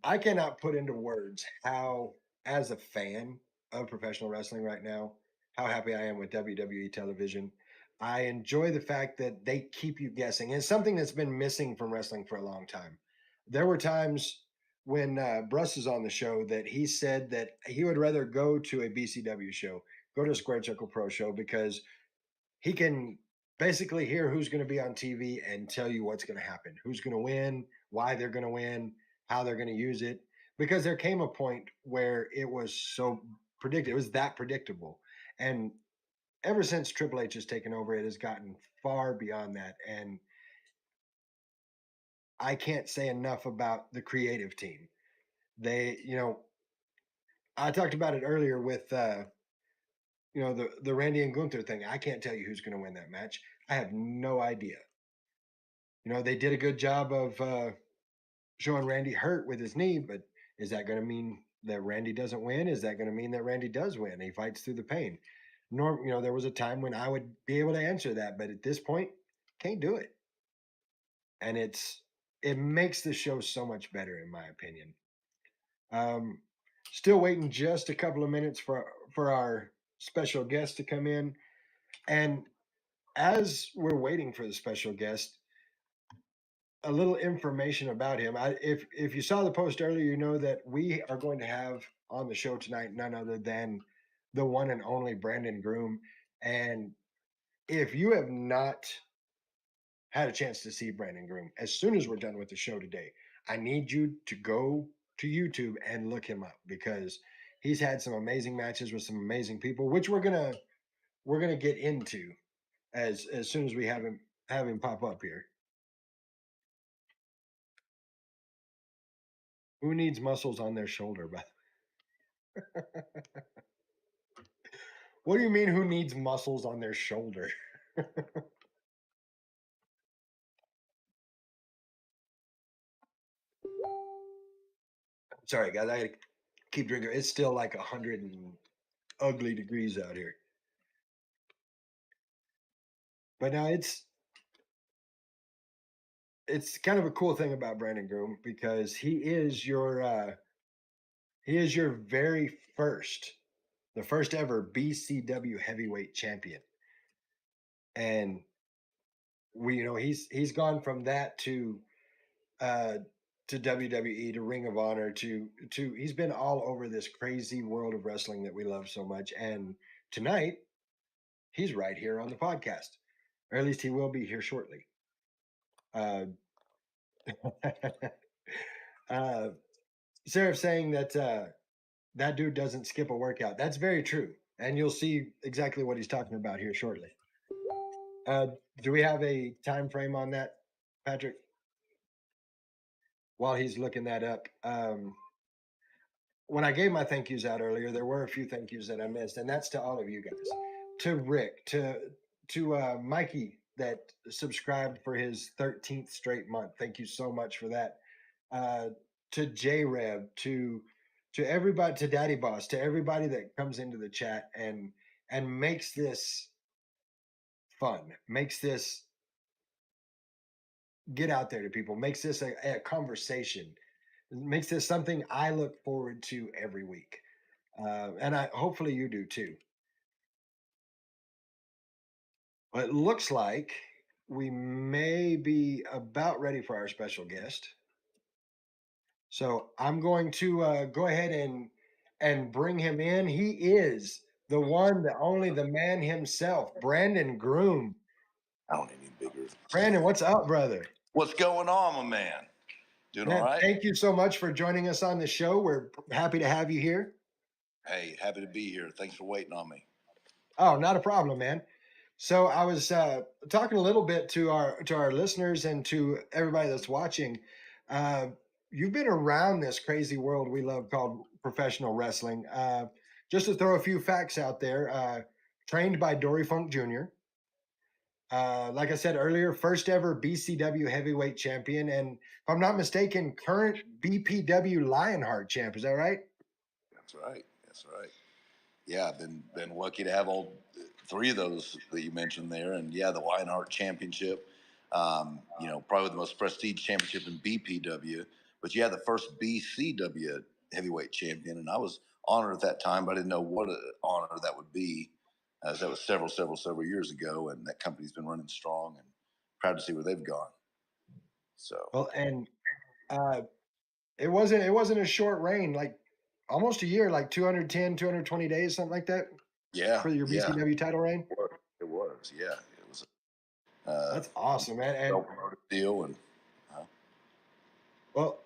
I cannot put into words how, as a fan of professional wrestling right now, how happy I am with WWE television. I enjoy the fact that they keep you guessing. It's something that's been missing from wrestling for a long time. There were times when Bruss is on the show that he said that he would rather go to a BCW show, go to a Squared Circle Pro show, because he can basically hear who's going to be on TV and tell you what's going to happen, who's going to win, why they're going to win, how they're going to use it. Because there came a point where it was so predictable, it was that predictable. And ever since Triple H has taken over, it has gotten far beyond that. And I can't say enough about the creative team. They, you know, I talked about it earlier with, you know, the Randy and Gunther thing. I can't tell you who's going to win that match. I have no idea. You know, they did a good job of showing Randy hurt with his knee, but is that going to mean that Randy doesn't win? Is that going to mean that Randy does win? He fights through the pain. You know, there was a time when I would be able to answer that, but at this point, can't do it. And it makes the show so much better, in my opinion. Still waiting just a couple of minutes for our special guest to come in. And as we're waiting for the special guest, a little information about him. If you saw the post earlier, you know that we are going to have on the show tonight none other than the one and only Brandon Groom. And if you have not had a chance to see Brandon Groom, as soon as we're done with the show today, I need you to go to YouTube and look him up, because he's had some amazing matches with some amazing people, which we're gonna get into as soon as we have him pop up here. Who needs muscles on their shoulder? What do you mean, who needs muscles on their shoulder? Sorry, guys, I gotta keep drinking. It's still like 100 and ugly degrees out here. But now it's kind of a cool thing about Brandon Groom because he is your very first, the first ever BCW heavyweight champion. And he's gone from that to WWE, to Ring of Honor, to he's been all over this crazy world of wrestling that we love so much. And tonight, he's right here on the podcast, or at least he will be here shortly. Seraph saying that that dude doesn't skip a workout. That's very true, and you'll see exactly what he's talking about here shortly. Do we have a time frame on that, Patrick? While he's looking that up, when I gave my thank yous out earlier, there were a few thank yous that I missed, and that's to all of you guys, to Rick, to Mikey that subscribed for his 13th straight month. Thank you so much for that. To J-Rev, to everybody, to Daddy Boss, to everybody that comes into the chat and makes this fun, makes this get out there to people, makes this a conversation, makes this something I look forward to every week. And hopefully you do too. But it looks like we may be about ready for our special guest. So I'm going to go ahead and bring him in. He is the one, the only, the man himself, Brandon Groom. I don't need any bigger. Brandon, what's up, brother? What's going on, my man? Doing Man, all right? thank you so much for joining us on the show. We're happy to have you here. Hey, happy to be here. Thanks for waiting on me. Oh, not a problem, man. So I was talking a little bit to our listeners and to everybody that's watching. You've been around this crazy world we love called professional wrestling. Just to throw a few facts out there, trained by Dory Funk Jr. Like I said earlier, first ever BCW heavyweight champion, and if I'm not mistaken, current BPW Lionheart champ. Is that right? That's right. That's right. Yeah, been lucky to have all three of those that you mentioned there, and yeah, the Lionheart Championship. Probably the most prestige championship in BPW. But yeah, the first BCW heavyweight champion, and I was honored at that time, but I didn't know what an honor that would be, as that was several years ago, and that company's been running strong, and proud to see where they've gone. So Well, and it wasn't a short reign, like almost a year, like 210, 220 days, something like that. yeah, For your BCW title reign. It was, yeah, it was. That's awesome, man. And Self-promoted deal, and well,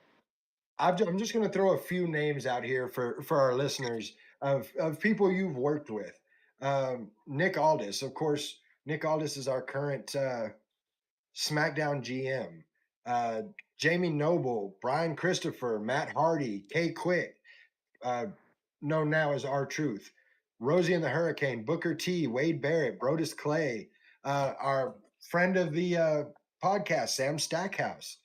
I'm just going to throw a few names out here for our listeners of people you've worked with. Nick Aldis, of course. Nick Aldis is our current SmackDown GM. Jamie Noble, Brian Christopher, Matt Hardy, Kay Quick, known now as R-Truth, Rosie and the Hurricane, Booker T, Wade Barrett, Brodus Clay, our friend of the podcast, Sam Stackhouse.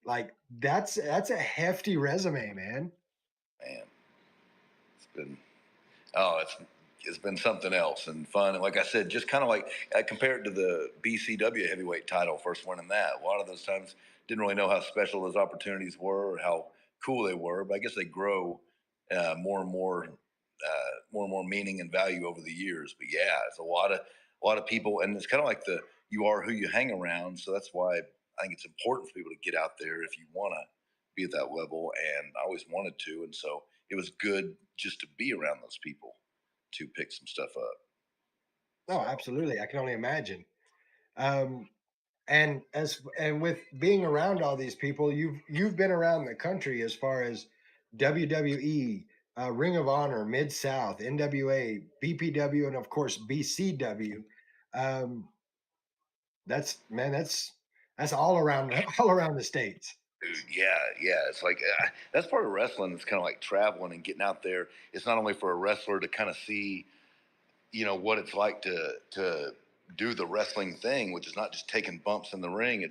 Like that's a hefty resume, man. Man, it's been something else and fun. And like I said, just kind of like compared to the BCW heavyweight title, first winning that, a lot of those times didn't really know how special those opportunities were or how cool they were. But I guess they grow more and more meaning and value over the years. But yeah, it's a lot of people, and it's kind of like you are who you hang around. So that's why I think it's important for people to get out there if you want to be at that level. And I always wanted to, and so it was good just to be around those people to pick some stuff up. No, absolutely. I can only imagine. And with being around all these people, you've been around the country as far as WWE, Ring of Honor, Mid South, NWA, BPW, and of course BCW. That's all around the states. Dude, yeah. It's like that's part of wrestling. It's kind of like traveling and getting out there. It's not only for a wrestler to kind of see, what it's like to do the wrestling thing, which is not just taking bumps in the ring.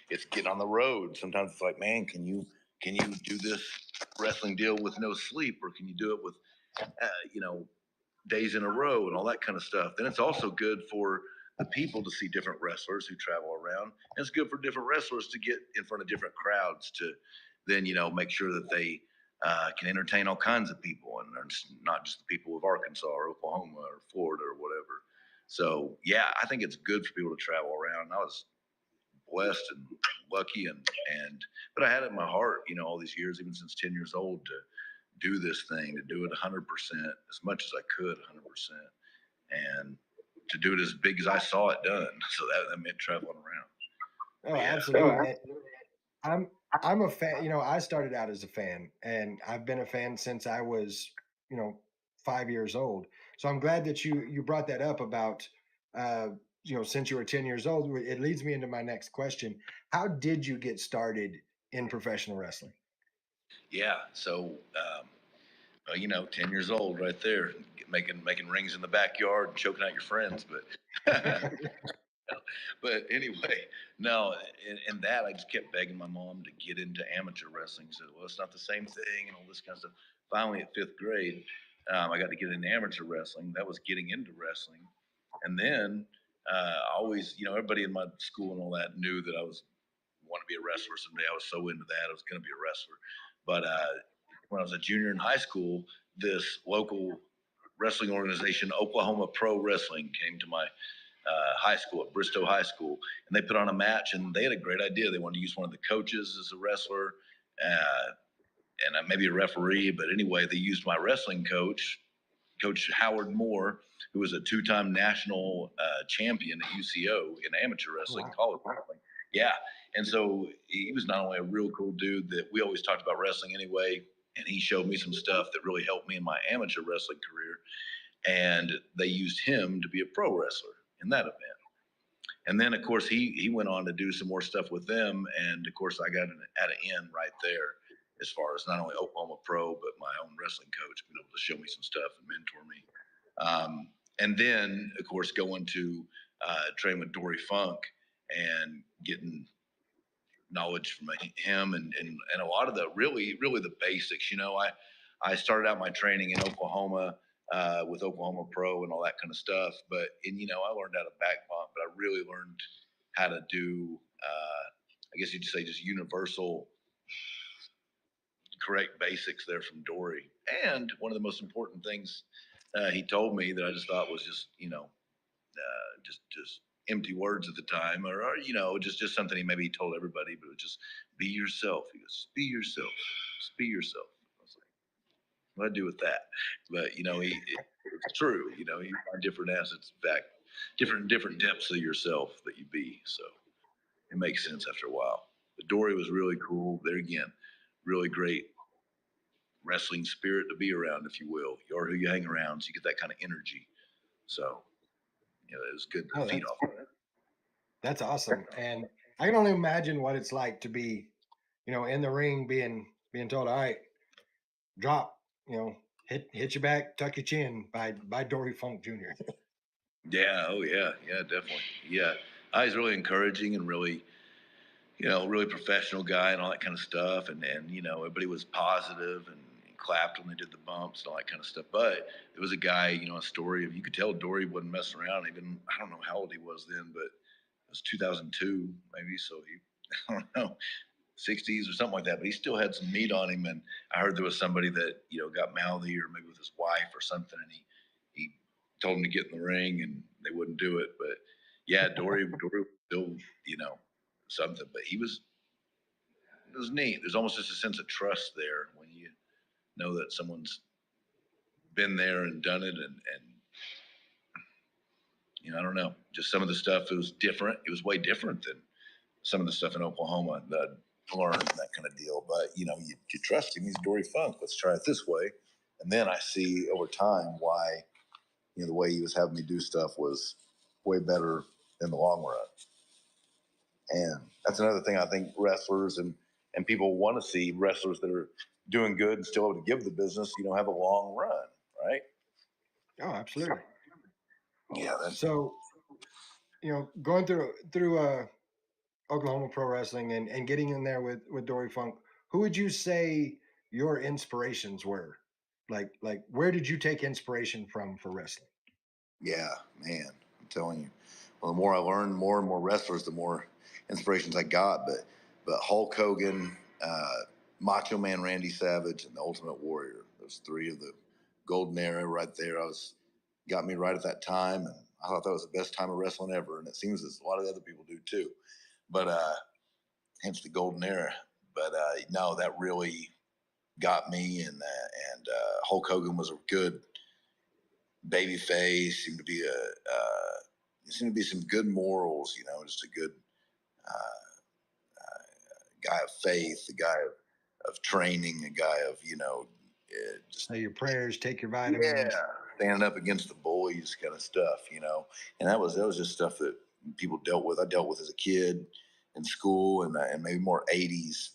It's getting on the road. Sometimes it's like, man, can you do this wrestling deal with no sleep, or can you do it with, days in a row and all that kind of stuff? Then it's also good for people to see different wrestlers who travel around. And it's good for different wrestlers to get in front of different crowds to then, make sure that they can entertain all kinds of people, and it's not just the people of Arkansas or Oklahoma or Florida or whatever. So yeah, I think it's good for people to travel around. I was blessed and lucky, but I had it in my heart, all these years, even since 10 years old, to do this thing, to do it 100%, as much as I could, 100%, and to do it as big as I saw it done. So that meant traveling around. Oh, Yeah. absolutely. I'm a fan. I started out as a fan, and I've been a fan since I was, 5 years old. So I'm glad that you brought that up about, since you were 10 years old. It leads me into my next question. How did you get started in professional wrestling? Yeah. So, 10 years old right there, making rings in the backyard and choking out your friends. But, but anyway, no, and that I just kept begging my mom to get into amateur wrestling. Said, well, it's not the same thing and all this kind of stuff. Finally, at 5th grade, I got to get into amateur wrestling. That was getting into wrestling. And then always, everybody in my school and all that knew that I was want to be a wrestler someday. I was so into that. I was going to be a wrestler. But when I was a junior in high school, this local wrestling organization, Oklahoma Pro Wrestling, came to my high school at Bristow High School, and they put on a match, and they had a great idea. They wanted to use one of the coaches as a wrestler, and maybe a referee. But anyway, they used my wrestling coach, Coach Howard Moore, who was a 2-time national champion at UCO in amateur wrestling, college wrestling. Yeah. And so he was not only a real cool dude that we always talked about wrestling anyway, and he showed me some stuff that really helped me in my amateur wrestling career. And they used him to be a pro wrestler in that event. And then, of course, he went on to do some more stuff with them. And, of course, I got at an end right there as far as not only Oklahoma Pro, but my own wrestling coach being able to show me some stuff and mentor me. And then, of course, going to train with Dory Funk and getting knowledge from him and a lot of the really the basics. I started out my training in Oklahoma with Oklahoma Pro and all that kind of stuff, but I learned how to back bump, but I really learned how to do I guess you'd say just universal correct basics there from Dory. And one of the most important things he told me that I just thought was just just empty words at the time, or just something he told everybody, but it was just be yourself. He goes, just be yourself. Just be yourself. I was like, what do I do with that? But it's true. You find different assets back, different depths of yourself that you be. So it makes sense after a while. But Dory was really cool. There again, really great wrestling spirit to be around, if you will. You're who you hang around, so you get that kind of energy. So it was good to feed off of that. That's awesome. And I can only imagine what it's like to be, in the ring being told, all right, drop, hit your back, tuck your chin by Dory Funk Jr. Yeah. Oh yeah. Yeah, definitely. Yeah. I was really encouraging and really, really professional guy and all that kind of stuff. And everybody was positive and clapped when they did the bumps and all that kind of stuff. But there was a guy, a story of, you could tell Dory wasn't messing around. Even, I don't know how old he was then, but it was 2002 maybe. So he, I don't know, 60s or something like that, but he still had some meat on him. And I heard there was somebody that, got mouthy, or maybe with his wife or something. And he told him to get in the ring and they wouldn't do it. But yeah, Dory was still, something, but it was neat. There's almost just a sense of trust there when you know that someone's been there and done it. And I don't know, just some of the stuff, it was different. It was way different than some of the stuff in Oklahoma that I learned, that kind of deal. But, you trust him. He's Dory Funk. Let's try it this way. And then I see over time why, the way he was having me do stuff was way better in the long run. And that's another thing I think wrestlers and people want to see, wrestlers that are doing good and still able to give the business, have a long run, right? Oh, absolutely. Yeah. So, going through Oklahoma Pro Wrestling and getting in there with Dory Funk, who would you say your inspirations were? Like where did you take inspiration from for wrestling? Yeah, man, I'm telling you. well, the more I learned, more and more wrestlers, the more inspirations I got. But Hulk Hogan, Macho Man Randy Savage, and the Ultimate Warrior. Those three of the golden era right there. Got me right at that time, and I thought that was the best time of wrestling ever. And it seems as a lot of other people do too. But hence the golden era. But no, that really got me. And Hulk Hogan was a good baby face. Seemed to be some good morals. Just a good guy of faith, a guy of training, a guy of just Say your prayers, take your yeah, vitamins. standing up against the bullies kind of stuff. And that was just stuff that people dealt with. I dealt with as a kid in school, and maybe more '80s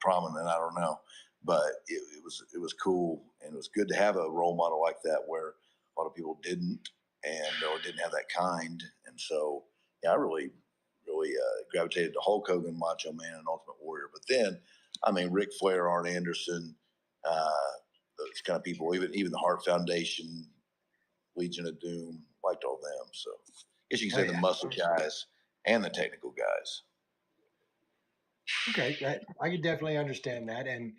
prominent. I don't know, but it was cool, and it was good to have a role model like that where a lot of people didn't or didn't have that kind. And so yeah, I really gravitated to Hulk Hogan, Macho Man, and Ultimate Warrior. But then, I mean, Ric Flair, Arn Anderson, those kind of people, even the Hart Foundation, Legion of Doom, liked all them. So I guess you can say the muscle guys and the technical guys. Okay, I could definitely understand that, and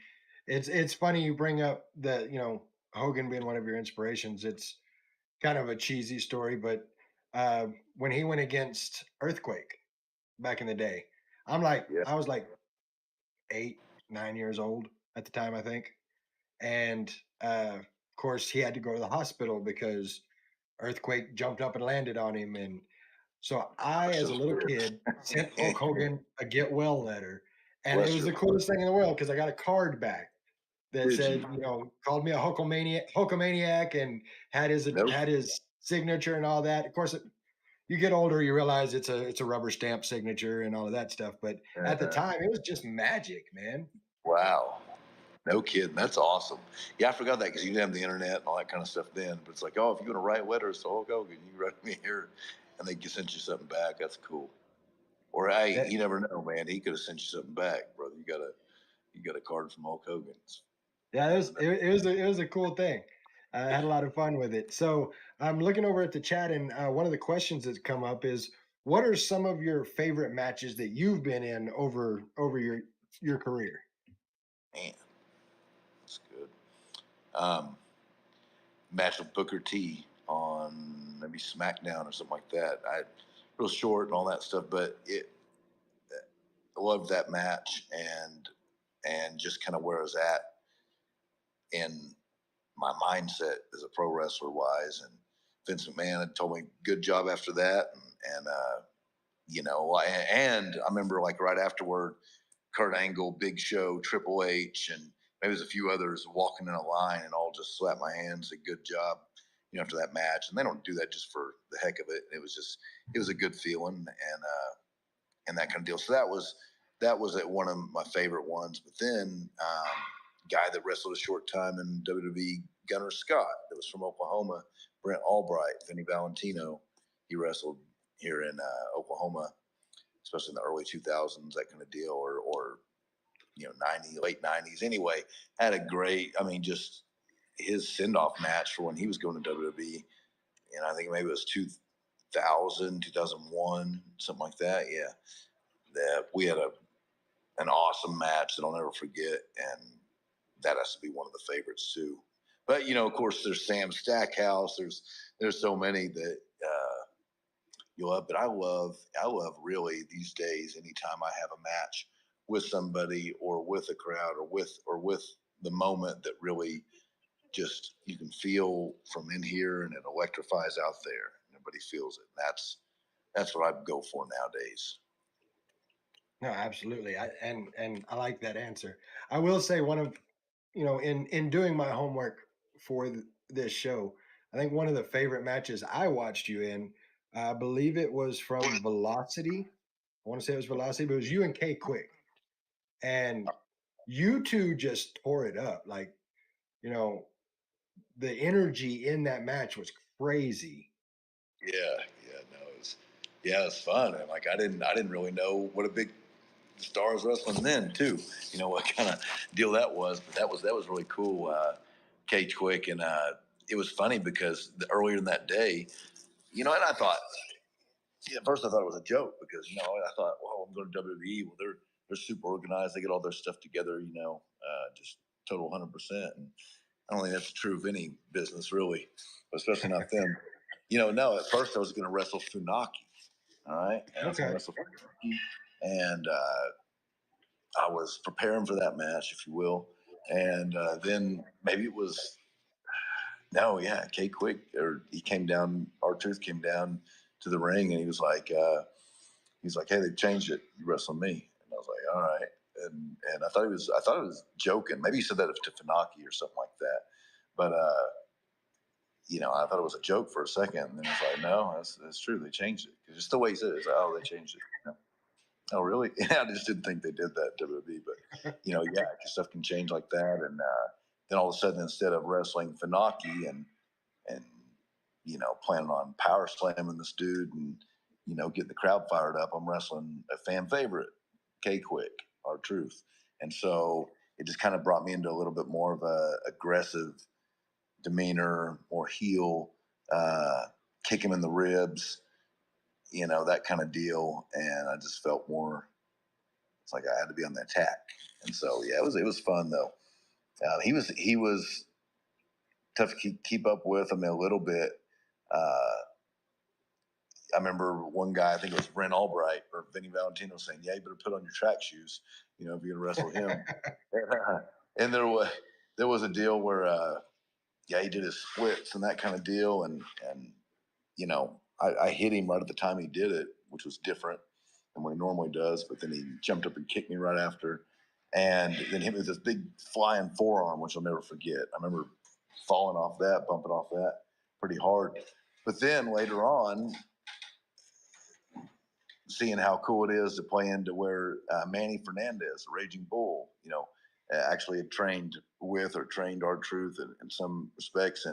it's funny you bring up that Hogan being one of your inspirations. It's kind of a cheesy story, but when he went against Earthquake back in the day, Yeah. I was like 8, 9 years old at the time, I think, and of course he had to go to the hospital because Earthquake jumped up and landed on him, and so I, as a little kid, sent Hulk Hogan a get well letter, and it was the coolest thing in the world because I got a card back that Did said, you? called me a Hulkamaniac, and had his signature and all that. Of course, you get older, you realize it's a rubber stamp signature and all of that stuff. But at the time, it was just magic, man. Wow. No kidding. That's awesome. Yeah, I forgot that because you didn't have the internet and all that kind of stuff then. But it's like, oh, if you're going to write letters to Hulk Hogan, you write me here, and they sent you something back. That's cool. Or hey, you never know, man. He could have sent you something back, brother. You got a card from Hulk Hogan. Yeah, it was a cool thing. I had a lot of fun with it. So I'm looking over at the chat, and one of the questions that's come up is, what are some of your favorite matches that you've been in over your career? Man, that's good. Match with Booker T on maybe SmackDown or something like that. Real short and all that stuff, but I loved that match and just kind of where I was at in my mindset as a pro wrestler wise. And Vince McMahon had told me good job after that, and and I remember like right afterward, Kurt Angle, Big Show, Triple H, and maybe there's a few others walking in a line and all just slapped my hands, said good job, after that match. And they don't do that just for the heck of it. It was a good feeling, and that kind of deal. So that was one of my favorite ones. But then guy that wrestled a short time in WWE, Gunnar Scott, that was from Oklahoma, Brent Albright, Vinny Valentino. He wrestled here in Oklahoma, especially in the early 2000s, that kind of deal, or late 90s. Anyway, had a great, just his send-off match for when he was going to WWE, and I think maybe it was 2000, 2001, something like that. Yeah, that we had an awesome match that I'll never forget, and that has to be one of the favorites too. But of course, there's Sam Stackhouse. There's so many that you love. But I love really these days. Anytime I have a match with somebody or with a crowd or with the moment that really just you can feel from in here and it electrifies out there. Everybody feels it. That's what I go for nowadays. No, absolutely. And I like that answer. I will say one of in doing my homework for this show, I think one of the favorite matches I watched you in, I believe it was from Velocity. I want to say it was Velocity, but it was you and K Quick, and you two just tore it up. Like, the energy in that match was crazy. It was fun. And like I didn't really know what a big star was wrestling then too. What kind of deal that was, but that was really cool. Cage Quick, and it was funny because earlier in that day, and I thought at first I thought it was a joke because, I thought, well, I'm going to WWE. Well, they're super organized. They get all their stuff together, just total 100%. And I don't think that's true of any business really, especially not them. No, at first I was going to wrestle Funaki. All right. And I was going to wrestle Funaki. And, I was preparing for that match, if you will. And then maybe it was, no, yeah, K Quick, or he came down, R-Truth came down to the ring and he was like, hey, they've changed it. You wrestle me. And I was like, all right. And I thought it was joking. Maybe he said that to Funaki or something like that. But, I thought it was a joke for a second. And then I was like, no, that's true. They changed it. It's just the way he said it. It's like, oh, they changed it. Oh, really? Yeah, I just didn't think they did that, WWE. But, yeah, stuff can change like that. And then all of a sudden, instead of wrestling Funaki and planning on power slamming this dude and, getting the crowd fired up, I'm wrestling a fan favorite, K Quick, R-Truth. And so it just kind of brought me into a little bit more of a aggressive demeanor, more heel, kick him in the ribs, that kind of deal. And I just felt more, it's like I had to be on the attack. And so, yeah, it was fun though. He was tough to keep up with. I mean, a little bit. I remember one guy, I think it was Brent Albright or Vinny Valentino, saying, "Yeah, you better put on your track shoes, if you're gonna wrestle him." And there was a deal where, he did his splits and that kind of deal, and I hit him right at the time he did it, which was different than what he normally does. But then he jumped up and kicked me right after, and then hit me with this big flying forearm, which I'll never forget. I remember falling off that, bumping off that pretty hard. But then later on, seeing how cool it is to play into where Manny Fernandez, Raging Bull, actually had trained with or trained R-Truth in some respects,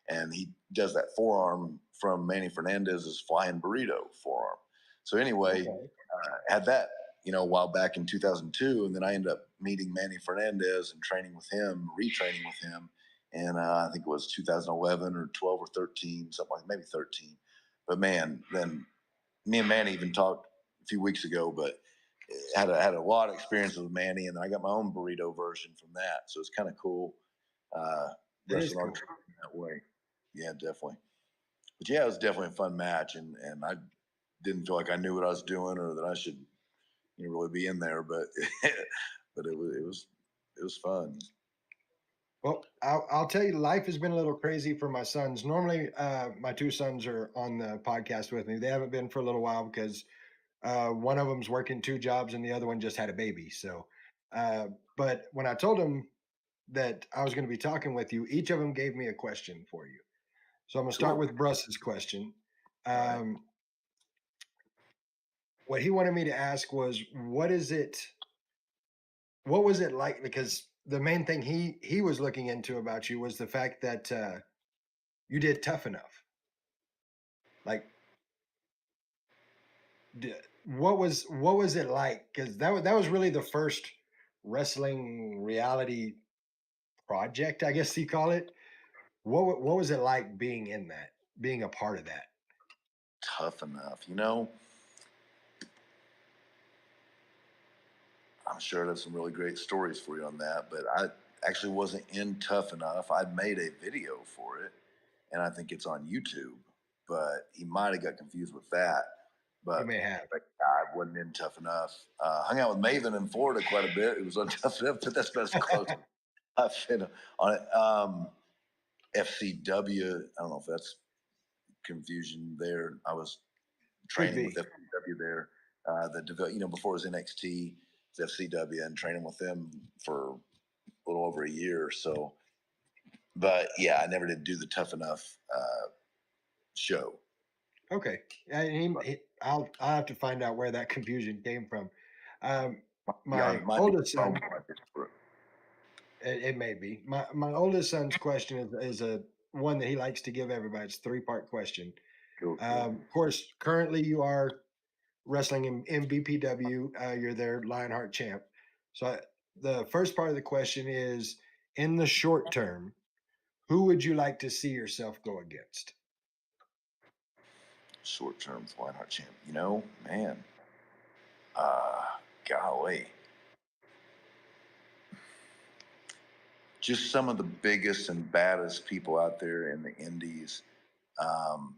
and he does that forearm from Manny Fernandez's flying burrito forearm. So anyway, had that a while back in 2002, and then I ended up meeting Manny Fernandez and training with him, retraining with him, and I think it was 2011 or 12 or 13, something like maybe 13. But man, then me and Manny even talked a few weeks ago, but had a lot of experience with Manny, and then I got my own burrito version from that. So it's kind of cool. Wrestling cool. That way. Yeah, definitely. But yeah, it was definitely a fun match, and I didn't feel like I knew what I was doing or that I should really be in there, but but it was fun. Well, I'll tell you, life has been a little crazy for my sons. Normally, my two sons are on the podcast with me. They haven't been for a little while because one of them's working two jobs and the other one just had a baby. So, but when I told them that I was going to be talking with you, each of them gave me a question for you. So I'm going to start with Bruss's question. What he wanted me to ask was, what was it like? Because the main thing he was looking into about you was the fact that you did Tough Enough. Like, what was it like? Because that was really the first wrestling reality project, I guess you call it. What was it like being in that, being a part of that? Tough Enough, I'm sure there's some really great stories for you on that, but I actually wasn't in Tough Enough. I made a video for it, and I think it's on YouTube, but he might have got confused with that. But you may have. I wasn't in Tough Enough. Hung out with Maven in Florida quite a bit. It was on Tough Enough, but that's best close. I've been on it. FCW, I don't know if that's confusion there. I was training with FCW there. Before it was NXT, it was FCW, and training with them for a little over a year or so. But yeah, I never did do the Tough Enough show. Okay, I'll have to find out where that confusion came from. My oldest son, it may be my oldest son's question is a one that he likes to give everybody. It's a 3-part question. Cool. Of course, currently you are wrestling in BPW. You're their Lionheart champ. So the first part of the question is, in the short term, who would you like to see yourself go against? short term flying heart champ. Man, golly. Just some of the biggest and baddest people out there in the indies. Um,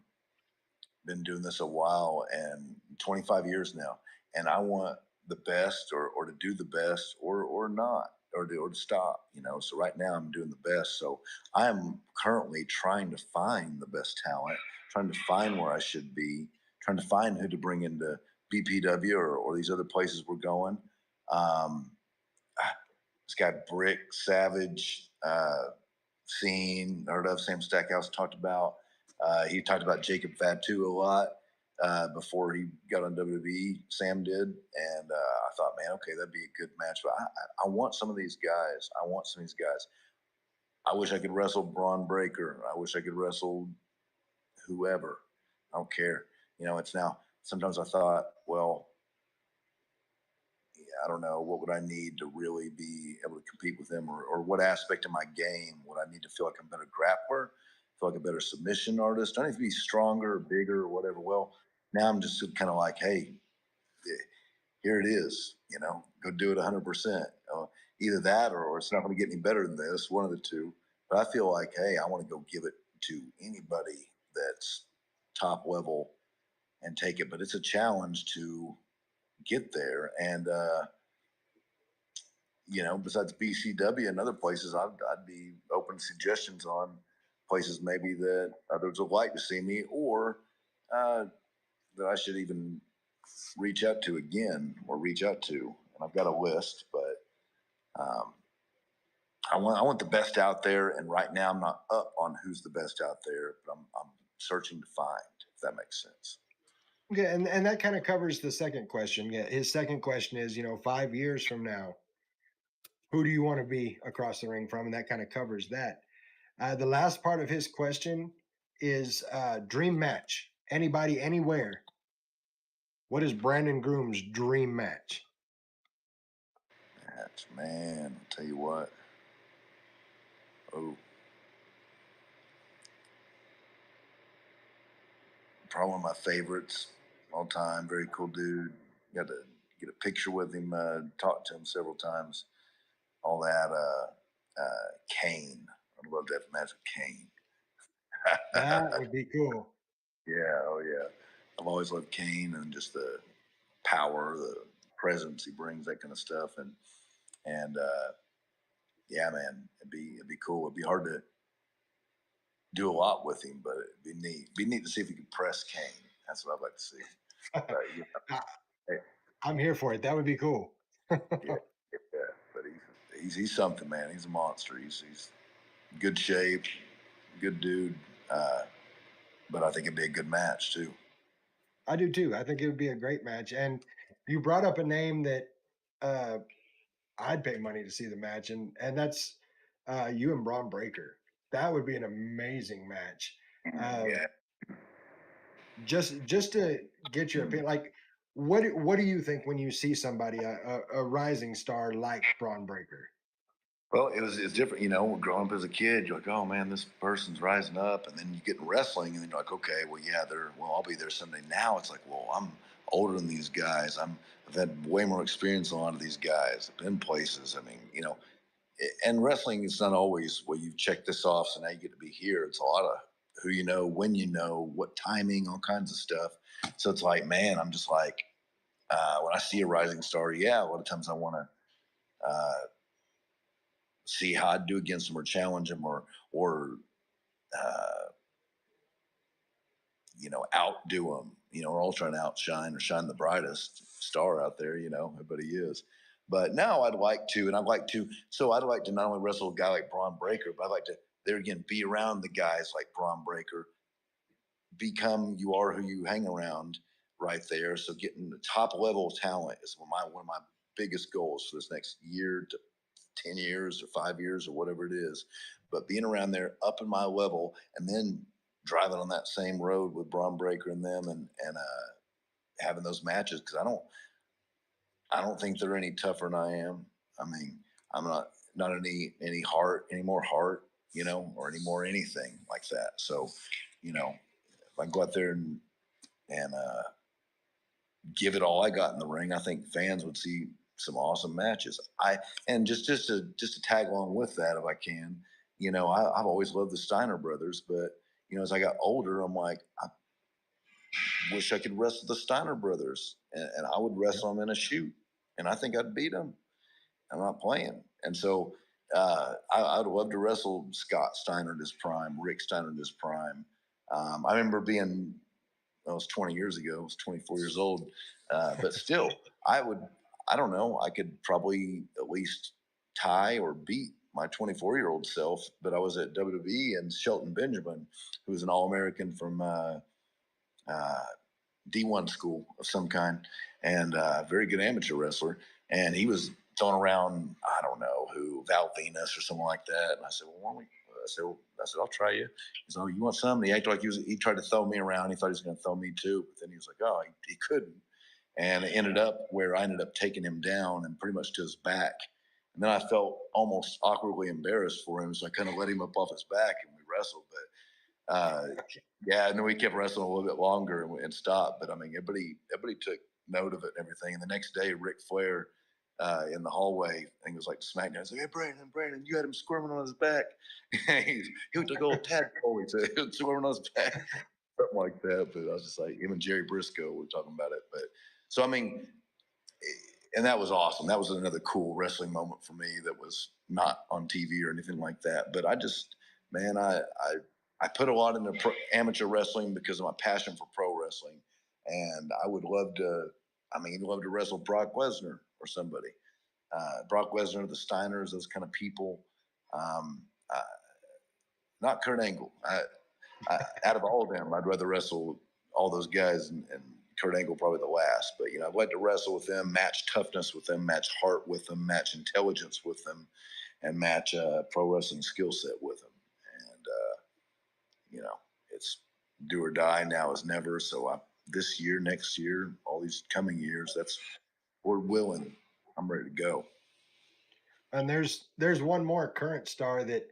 been doing this a while and 25 years now, and I want the best, or to do the best, or not, or to stop. So right now I'm doing the best. So I'm currently trying to find the best talent, trying to find where I should be, trying to find who to bring into BPW or these other places we're going. Um, this guy Brick Savage, seen, heard of, Sam Stackhouse talked about. He talked about Jacob Fatu a lot before he got on WWE. Sam did, and I thought, man, okay, that'd be a good match. But I want some of these guys. I wish I could wrestle Braun Breaker. I wish I could wrestle whoever. I don't care. It's now. Sometimes I thought, well, I don't know, what would I need to really be able to compete with them, or what aspect of my game would I need to feel like I'm a better grappler, feel like a better submission artist? I need to be stronger, or bigger, or whatever. Well, now I'm just kind of like, hey, here it is, go do it 100%. Either that, or it's not going to get any better than this, one of the two. But I feel like, hey, I want to go give it to anybody that's top level and take it. But it's a challenge to get there. And, besides BCW and other places, I'd be open to suggestions on places maybe that others would like to see me, or that I should even reach out to again, or reach out to. And I've got a list, but I want the best out there. And right now I'm not up on who's the best out there, but I'm searching to find, if that makes sense. Okay, and that kind of covers the second question. Yeah, his second question is, 5 years from now, who do you want to be across the ring from? And that kind of covers that. The last part of his question is dream match. Anybody, anywhere. What is Brandon Groom's dream match? Man, I'll tell you what. Oh, probably one of my favorites all time. Very cool dude. Got to get a picture with him, talk to him several times. All that. Kane. I'd love to have a match with Kane. That would be cool. Yeah, oh yeah. I've always loved Kane, and just the power, the presence he brings, that kind of stuff. And yeah, man, it'd be cool. It'd be hard to do a lot with him, but it'd be neat. Be neat to see if we could press Kane. That's what I'd like to see. Hey, I'm here for it. That would be cool. yeah, but he's something, man. He's a monster. He's good shape, good dude. But I think it'd be a good match too. I do too. I think it would be a great match. And you brought up a name that I'd pay money to see the match, and that's you and Braun Breaker. That would be an amazing match. Yeah. Just to get your opinion, like what do you think when you see somebody a rising star like Braun Breaker? Well, it's different, growing up as a kid, you're like, oh man, this person's rising up, and then you get in wrestling, and then you're like, okay, well, yeah, I'll be there someday. Now it's like, well, I'm older than these guys. I've had way more experience than a lot of these guys. I've been places. I mean, and wrestling is not always, well, you check this off, so now you get to be here. It's a lot of who you know, when you know, what timing, all kinds of stuff. So it's like, man, I'm just like, when I see a rising star, yeah, a lot of times I want to see how I'd do against them, or challenge them, or outdo them. We're all trying to outshine or shine the brightest star out there. Everybody is. But now I'd like to not only wrestle a guy like Braun Breaker, but I'd like to, there again, be around the guys like Braun Breaker. Become, you are who you hang around, right there. So getting the top level talent is one of my biggest goals for this next year to 10 years or 5 years or whatever it is. But being around there, up in my level, and then driving on that same road with Braun Breaker and them, and having those matches, because I don't think they're any tougher than I am. I mean, I'm not any more heart, or any more anything like that. So, if I go out there and and give it all I got in the ring, I think fans would see some awesome matches. And just to tag along with that, if I can, you know, I've always loved the Steiner brothers, but you know, as I got older, I'm like, I wish I could wrestle the Steiner brothers, and I would wrestle them in a shoot, and I think I'd beat them. I'm not playing, and so I'd love to wrestle Scott Steiner in his prime, Rick Steiner in his prime. I remember being, that was 20 years ago. I was 24 years old, but still, I don't know. I could probably at least tie or beat my 24-year-old self. But I was at WWE, and Shelton Benjamin, who was an All-American from D1 school of some kind, and very good amateur wrestler. And he was throwing around, I don't know who, Val Venus or something like that. And I said, well, why don't we? I said, I'll try you. He said, oh, you want some? And he acted like he tried to throw me around. He thought he was going to throw me too. But then he was like, oh, he couldn't. And it ended up where I ended up taking him down and pretty much to his back. And then I felt almost awkwardly embarrassed for him. So I kind of let him up off his back and we wrestled. But yeah, and then we kept wrestling a little bit longer and stopped. But I mean, everybody took note of it and everything. And the next day, Ric Flair in the hallway, I think it was like SmackDown. I was like, hey, Brandon, you had him squirming on his back. he took a little tadpole. He said, he was squirming on his back. Something like that. But I was just like, him and Jerry Briscoe were talking about it. But so, I mean, and that was awesome. That was another cool wrestling moment for me that was not on TV or anything like that. But I just, man, I put a lot into amateur wrestling because of my passion for pro wrestling. And I would love to, love to wrestle Brock Lesnar or somebody. Brock Lesnar, the Steiners, those kind of people. Not Kurt Angle. Out of all of them, I'd rather wrestle all those guys, and Kurt Angle probably the last. But, you know, I'd like to wrestle with them, match toughness with them, match heart with them, match intelligence with them, and match pro wrestling skill set with them. And, you know, it's do or die, now is never. So this year, next year, all these coming years, we're willing. I'm ready to go. And there's one more current star that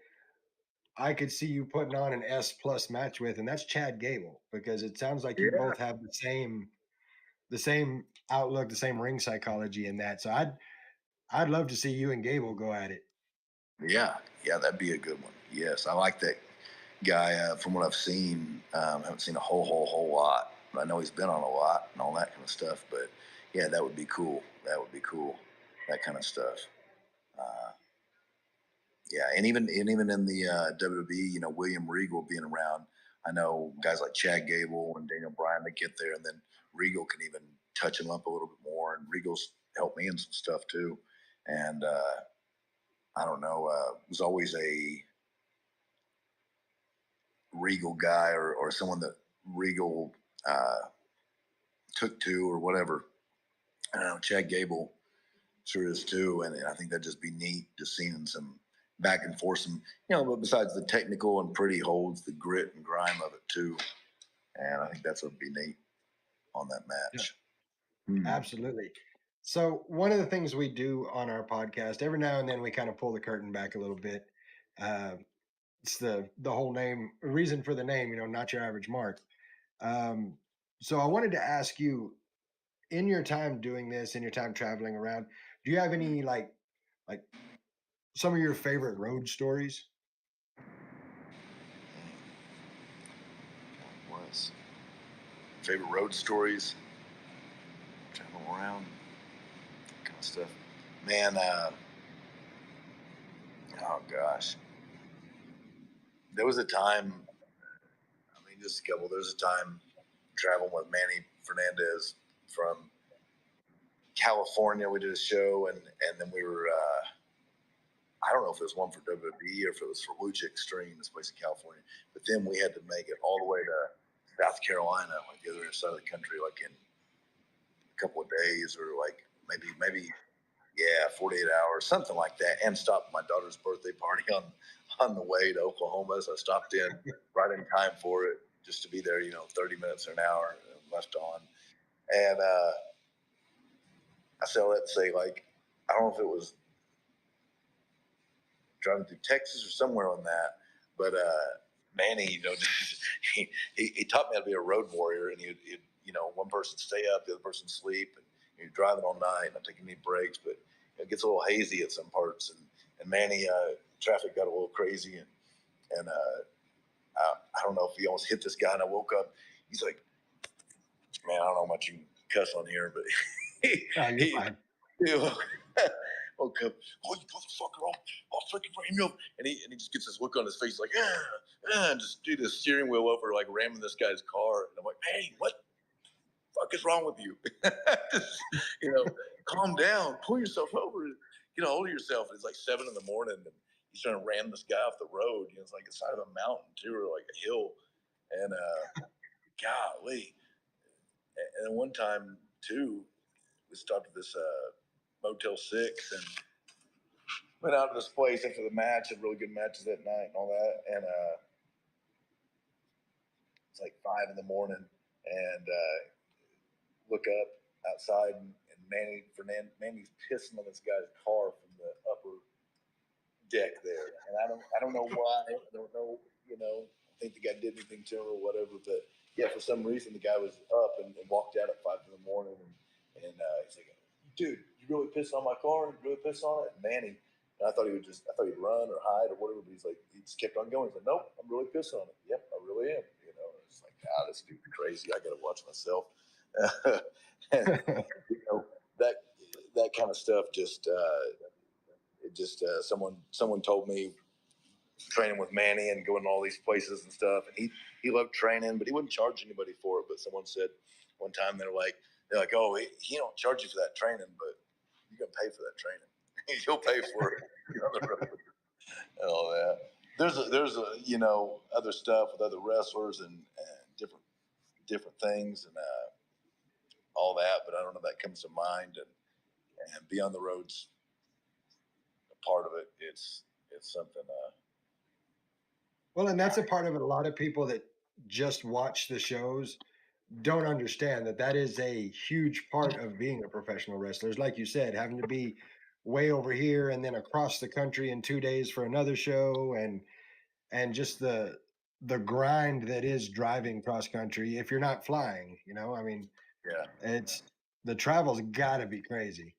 I could see you putting on an S+ match with, and that's Chad Gable, because it sounds like you both have the same outlook, the same ring psychology in that. So I'd love to see you and Gable go at it. Yeah, that'd be a good one. Yes, I like that guy. From what I've seen, haven't seen a whole lot, but I know he's been on a lot and all that kind of stuff. But yeah, that would be cool. That kind of stuff. Yeah, and even in the WWE, you know, William Regal being around. I know guys like Chad Gable and Daniel Bryan that get there, and then Regal can even touch him up a little bit more. And Regal's helped me in some stuff too. And I don't know, was always a Regal guy or someone that Regal took to or whatever. I don't know, Chad Gable sure is too. And I think that'd just be neat, just seeing some back and forth, some, you know, but besides the technical and pretty holds, the grit and grime of it too. And I think that's what would be neat on that match. Yeah. Absolutely. So one of the things we do on our podcast, every now and then we kind of pull the curtain back a little bit. It's the whole reason for the name, you know, Not Your Average Mark. So I wanted to ask you, in your time doing this, in your time traveling around, do you have any like some of your favorite road stories? Was favorite road stories, travel around, kind of stuff. Man, oh gosh, there was a time. Just a couple. There was a time traveling with Manny Fernandez from California. We did a show, and then we were. I don't know if it was one for WWE or if it was for Lucha Extreme, this place in California. But then we had to make it all the way to South Carolina, like the other side of the country, like in a couple of days, or like maybe 48 hours, something like that, and stopped my daughter's birthday party on the way to Oklahoma. So I stopped in right in time for it, just to be there, you know, 30 minutes or an hour, and left on. And I say all that to say, like, I don't know if it was driving through Texas or somewhere on that, but Manny, you know, he taught me how to be a road warrior, and he'd one person stay up, the other person sleep, and you're driving all night, not taking any breaks, but it gets a little hazy at some parts. And Manny, traffic got a little crazy, and I don't know if he almost hit this guy, and I woke up. He's like, man, I don't know how much you can cuss on here, but You're fine. he woke up, oh, you motherfucker, I'll fucking frame you up. And he just gets this look on his face like, and just do the steering wheel over, like ramming this guy's car. And I'm like, hey, what the fuck is wrong with you? Just, calm down, pull yourself over, hold yourself. And it's like 7 a.m. and he's trying to ram this guy off the road. It's like the side of a mountain too, or like a hill. And golly. And then one time too, we stopped at this Motel 6 and went out to this place after the match, had really good matches that night and all that. And it's like 5 a.m. and look up outside and Manny's pissing on this guy's car from the upper deck there. And I don't know why. I don't know, I think the guy did anything to him or whatever, but yeah, for some reason the guy was up and walked out at 5 a.m. and he's like, dude, you really pissed on my car? You really pissed on it? And Manny, and I thought he'd run or hide or whatever, but he just kept on going. He's like, nope, I'm really pissed on it. Yep, I really am. It's like, this dude's crazy. I got to watch myself. And, that kind of stuff just, someone told me training with Manny and going to all these places and stuff. And he loved training, but he wouldn't charge anybody for it. But someone said one time, they're like, oh, he don't charge you for that training, but you're going to pay for that training. You'll pay for it. And all that. There's other stuff with other wrestlers and different things and all that, but I don't know if that comes to mind. And Beyond the Road's a part of it. It's something. Well, and that's a part of it. A lot of people that just watch the shows don't understand that is a huge part of being a professional wrestler. It's like you said, having to be way over here and then across the country in 2 days for another show, and just the grind that is driving cross country if you're not flying. I mean, Yeah. it's the travel's got to be crazy.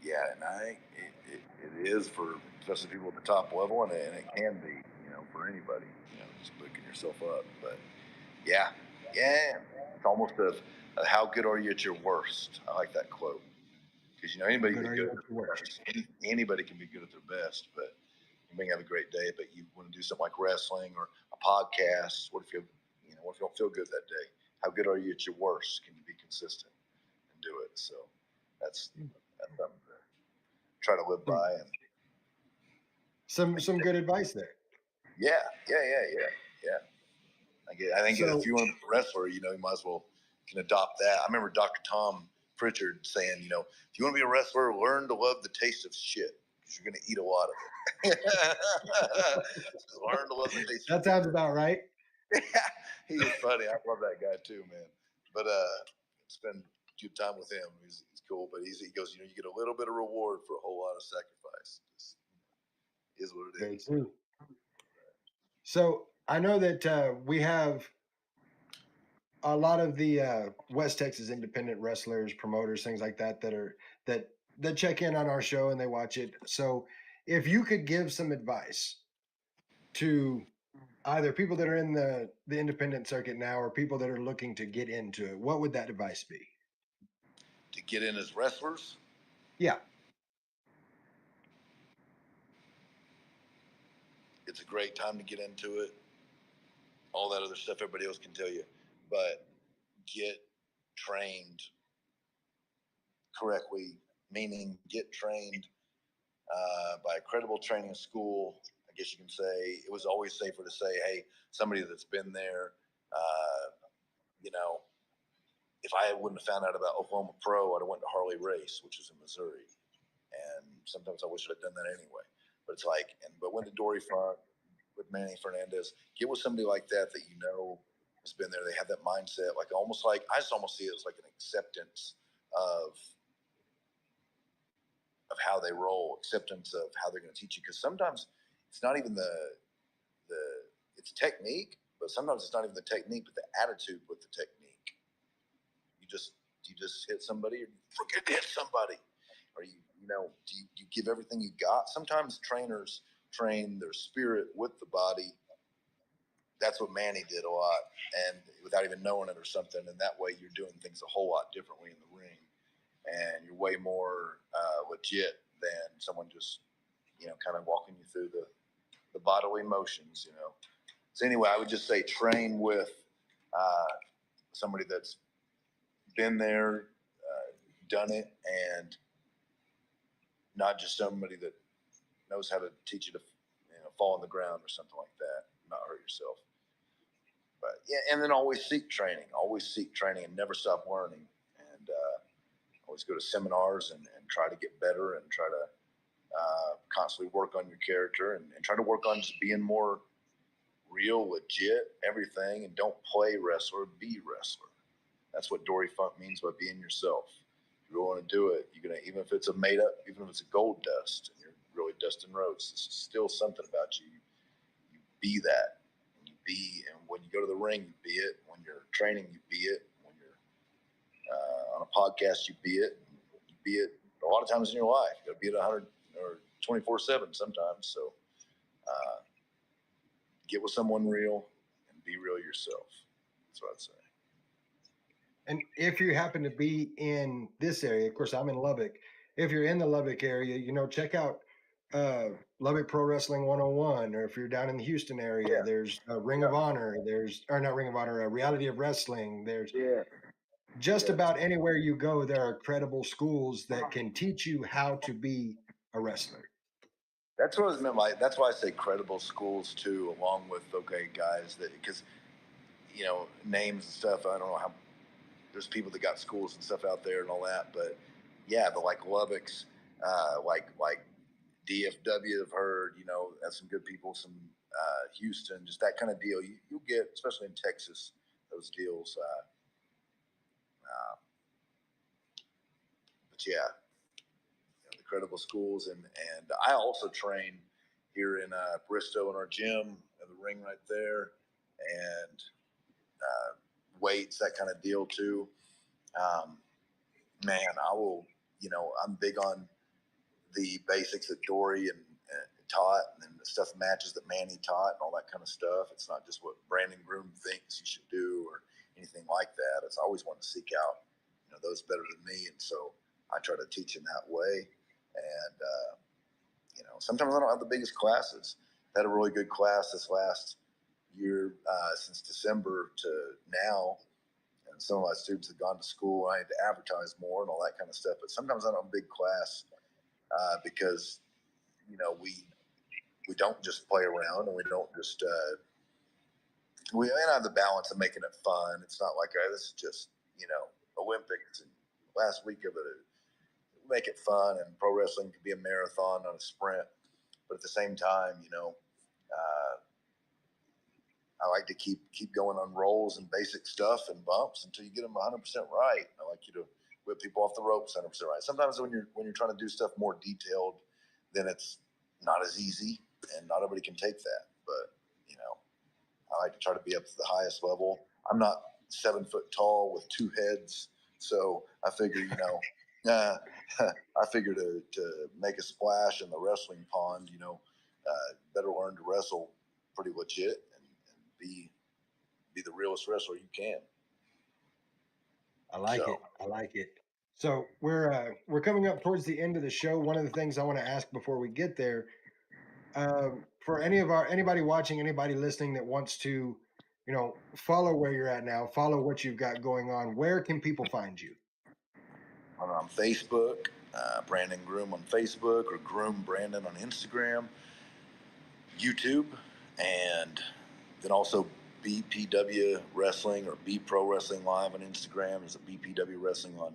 Yeah, and I think it is for especially people at the top level, and it can be, for anybody, just booking yourself up. But yeah, it's almost a how good are you at your worst? I like that quote because anybody can be good at their worst. Anybody can be good at their best, but you may have a great day, but you want to do something like wrestling or a podcast. What if you don't feel good that day? How good are you at your worst? Can you be consistent and do it? So that's something to try to live by. And some good advice there. Yeah. I think if you want to be a wrestler, you might as well can adopt that. I remember Dr. Tom Pritchard saying, if you want to be a wrestler, learn to love the taste of shit because you're going to eat a lot of it. Learn to love the taste. That sounds about right. He was funny. I love that guy too, man. But spend good time with him. He's cool. But he goes, you get a little bit of reward for a whole lot of sacrifice. Just is what it is. Very true. So I know that we have a lot of the West Texas independent wrestlers, promoters, things like that that check in on our show and they watch it. So if you could give some advice to either people that are in the independent circuit now or people that are looking to get into it, what would that advice be? To get in as wrestlers? Yeah. It's a great time to get into it. All that other stuff everybody else can tell you. But get trained correctly, meaning get trained by a credible training school. I guess you can say it was always safer to say, hey, somebody that's been there, if I wouldn't have found out about Oklahoma Pro, I'd have went to Harley Race, which is in Missouri. And sometimes I wish I'd done that anyway. But it's like, but went to Dory Funk with Manny Fernandez. Get with somebody like that has been there. They have that mindset, I just almost see it as like an acceptance of how they roll, acceptance of how they're going to teach you. Because sometimes it's not even it's technique, but sometimes it's not even the technique, but the attitude with the technique. just hit somebody, or you forget to hit somebody, or do you give everything you got? Sometimes trainers train their spirit with the body. That's what Manny did a lot, and without even knowing it or something. And that way, you're doing things a whole lot differently in the ring, and you're way more legit than someone just kind of walking you through the bodily motions. So anyway, I would just say train with somebody that's been there, done it, and not just somebody that knows how to teach you to fall on the ground or something like that, not hurt yourself. But yeah, and then always seek training, and never stop learning, and always go to seminars and try to get better, and try to constantly work on your character, and try to work on just being more real, legit, everything, and don't play wrestler, be wrestler. That's what Dory Funk means by being yourself. If you want to do it, you're gonna, even if it's a made up, even if it's a gold dust, and you're really Dustin Rhodes, it's still something about you. You be that. And when you go to the ring, you be it. When you're training, you be it. When you're on a podcast, you be it. You be it a lot of times in your life. You got to be it 100 or 24/7 sometimes. So get with someone real and be real yourself. That's what I'd say. And if you happen to be in this area, of course, I'm in Lubbock. If you're in the Lubbock area, check out Lubbock Pro Wrestling 101, or if you're down in the Houston area, there's Ring of Honor, or not Ring of Honor, Reality of Wrestling. There's just about anywhere you go, there are credible schools that can teach you how to be a wrestler. That's what I was meant by. That's why I say credible schools too, along with guys that, because names and stuff. I don't know how. There's people that got schools and stuff out there and all that, but yeah, but like Lubbock's, like DFW, I've heard, that's some good people, some Houston, just that kind of deal. You'll get, especially in Texas, those deals. But yeah, the credible schools, and I also train here in Bristow in our gym, in the ring right there, and weights, that kind of deal too. Man, I will, I'm big on the basics that Dory and taught, and then the stuff matches that Manny taught, and all that kind of stuff. It's not just what Brandon Groom thinks you should do or anything like that. It's always want to seek out, those better than me, and so I try to teach in that way. And sometimes I don't have the biggest classes. I had a really good class this last year, since December to now. And some of my students have gone to school. I had to advertise more and all that kind of stuff. But sometimes I don't have a big class because, we don't just play around, and we don't just we have the balance of making it fun. It's not like this is just Olympics and last week of it. Make it fun, and pro wrestling can be a marathon, not a sprint. But at the same time, I like to keep going on rolls and basic stuff and bumps until you get them 100% right. I like you to whip people off the ropes 100% right. Sometimes when you're trying to do stuff more detailed, then it's not as easy, and not everybody can take that. But I like to try to be up to the highest level. I'm not 7 foot tall with 2 heads, so I figure I figure to make a splash in the wrestling pond, better learn to wrestle pretty legit and be the realest wrestler you can. I like it. So we're coming up towards the end of the show. One of the things I want to ask before we get there, for anybody watching, anybody listening that wants to, follow where you're at now, follow what you've got going on, where can people find you? I'm on Facebook, Brandon Groom on Facebook, or Groom Brandon on Instagram, YouTube, and then also BPW Wrestling or B Pro Wrestling Live on Instagram. There's a BPW Wrestling on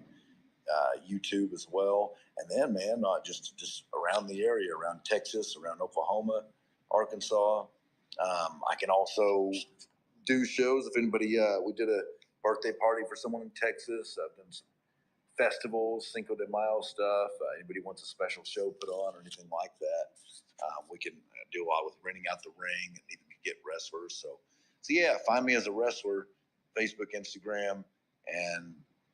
YouTube as well. And then, man, not just around the area, around Texas, around Oklahoma, Arkansas. I can also do shows. If anybody, we did a birthday party for someone in Texas. I've done some festivals, Cinco de Mayo stuff. Anybody wants a special show put on or anything like that, we can do a lot with renting out the ring and even get wrestlers. So yeah, find me as a wrestler, Facebook, Instagram, and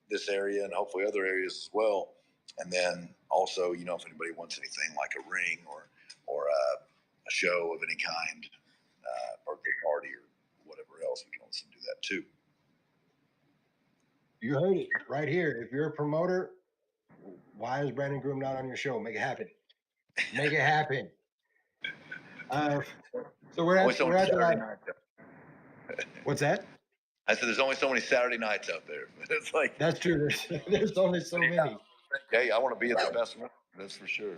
this area and hopefully other areas as well. And then also, if anybody wants anything like a ring or a show of any kind, birthday party or whatever else, we can also do that too. You heard it right here. If you're a promoter, why is Brandon Groom not on your show? Make it happen. Make it happen. So we're at the Saturday night. night. What's that? I said, there's only so many Saturday nights out there. It's like, That's true. There's only so many. hey, I want to be at the best one. That's for sure.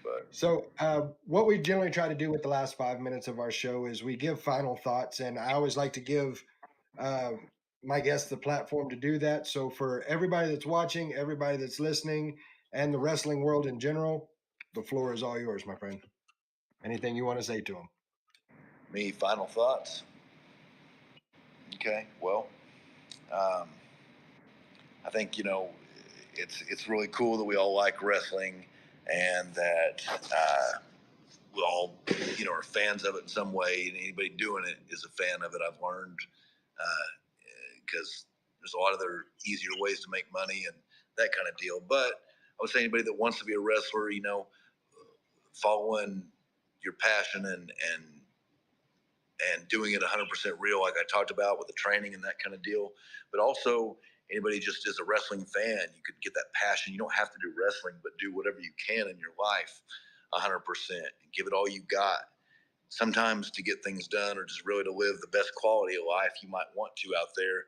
But So what we generally try to do with the last 5 minutes of our show is we give final thoughts, and I always like to give my guests the platform to do that. So for everybody that's watching, everybody that's listening, and the wrestling world in general, the floor is all yours, my friend. Anything you want to say to them? me, final thoughts. Okay, well, I think it's really cool that we all like wrestling and that we all are fans of it in some way, and anybody doing it is a fan of it. I've learned because there's a lot of other easier ways to make money and that kind of deal. But I would say anybody that wants to be a wrestler, following your passion and doing it 100% real, like I talked about with the training and that kind of deal. But also anybody just is a wrestling fan, you could get that passion. You don't have to do wrestling, but do whatever you can in your life 100% and give it all you got. Sometimes to get things done or just really to live the best quality of life you might want to out there.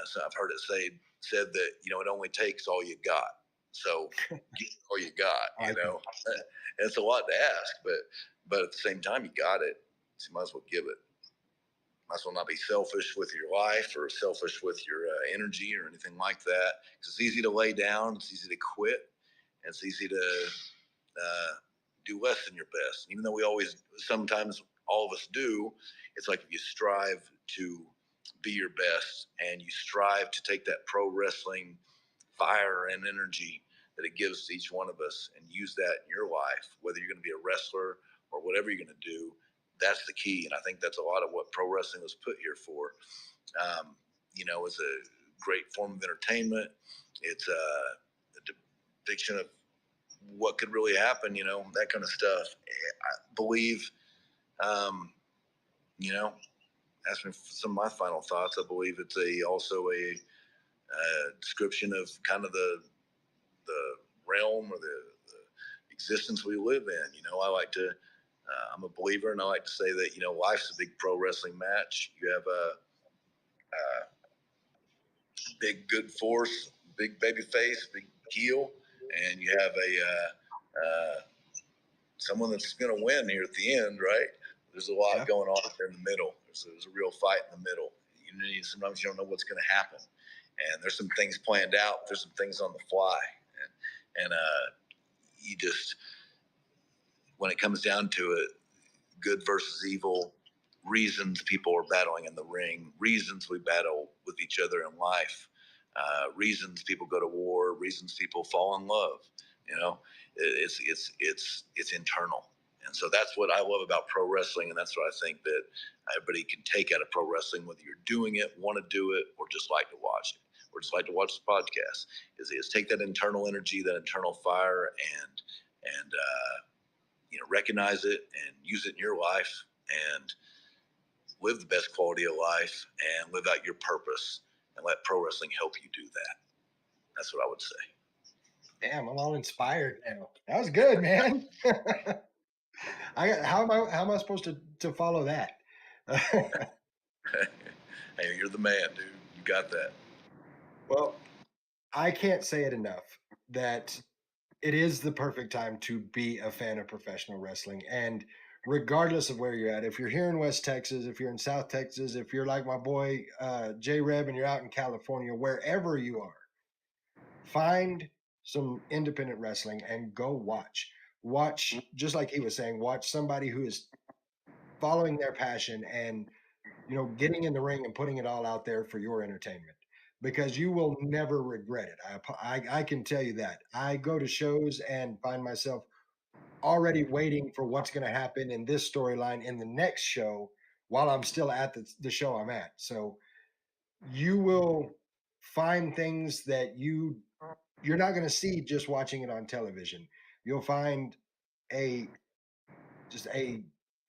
So I've heard it said that, it only takes all you got. So get all you got, It's a lot to ask, but at the same time, you got it. So you might as well give it. Might as well not be selfish with your life or selfish with your energy or anything like that. Because it's easy to lay down. It's easy to quit. And it's easy to do less than your best. Even though sometimes all of us do, it's like if you strive to be your best and you strive to take that pro wrestling fire and energy that it gives to each one of us and use that in your life, whether you're going to be a wrestler or whatever you're going to do. That's the key. And I think that's a lot of what pro wrestling was put here for. It's a great form of entertainment. It's a depiction of what could really happen, that kind of stuff. I believe, ask me for some of my final thoughts. I believe it's also a description of kind of the realm or the existence we live in. I like to, I'm a believer, and I like to say that, life's a big pro wrestling match. You have a big good force, big baby face, big heel, and you have someone that's going to win here at the end, right? There's a lot going on there in the middle. There's a real fight in the middle. Sometimes you don't know what's going to happen, and there's some things planned out. There's some things on the fly, and you just, when it comes down to it, good versus evil, reasons people are battling in the ring, reasons we battle with each other in life, reasons people go to war, reasons people fall in love. It's internal. And so that's what I love about pro wrestling, and that's what I think that everybody can take out of pro wrestling, whether you're doing it, want to do it, or just like to watch it, or just like to watch the podcast, is take that internal energy, that internal fire, and recognize it and use it in your life and live the best quality of life and live out your purpose, and let pro wrestling help you do that. That's what I would say. Damn, I'm all inspired now. That was good, man. How am I supposed to follow that? Hey, you're the man, dude. You got that. Well, I can't say it enough that it is the perfect time to be a fan of professional wrestling. And regardless of where you're at, if you're here in West Texas, if you're in South Texas, if you're like my boy J Reb and you're out in California, wherever you are, find some independent wrestling and go watch, just like he was saying, watch somebody who is following their passion and getting in the ring and putting it all out there for your entertainment, because you will never regret it. I can tell you that. I go to shows and find myself already waiting for what's going to happen in this storyline in the next show while I'm still at the show I'm at. So you will find things that you're not going to see just watching it on television. You'll find a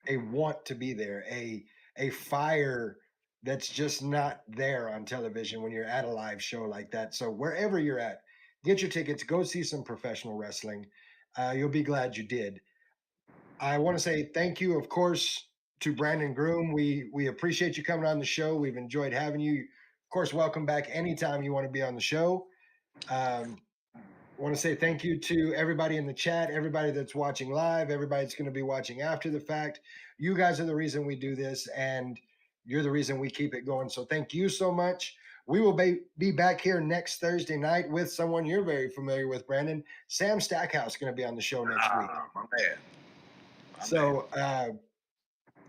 want to be there, a fire that's just not there on television when you're at a live show like that. So wherever you're at, get your tickets, go see some professional wrestling. You'll be glad you did. I want to say thank you, of course, to Brandon Groom. We appreciate you coming on the show. We've enjoyed having you. Of course, welcome back anytime you want to be on the show. I want to say thank you to everybody in the chat, everybody that's watching live, everybody that's going to be watching after the fact. You guys are the reason we do this, and you're the reason we keep it going. So thank you so much. We will be back here next Thursday night with someone you're very familiar with, Brandon. Sam Stackhouse is going to be on the show next week. My man. So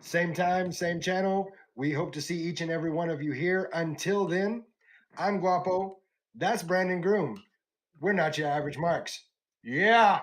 same time, same channel. We hope to see each and every one of you here. Until then, I'm Guapo. That's Brandon Groom. We're not your average marks. Yeah.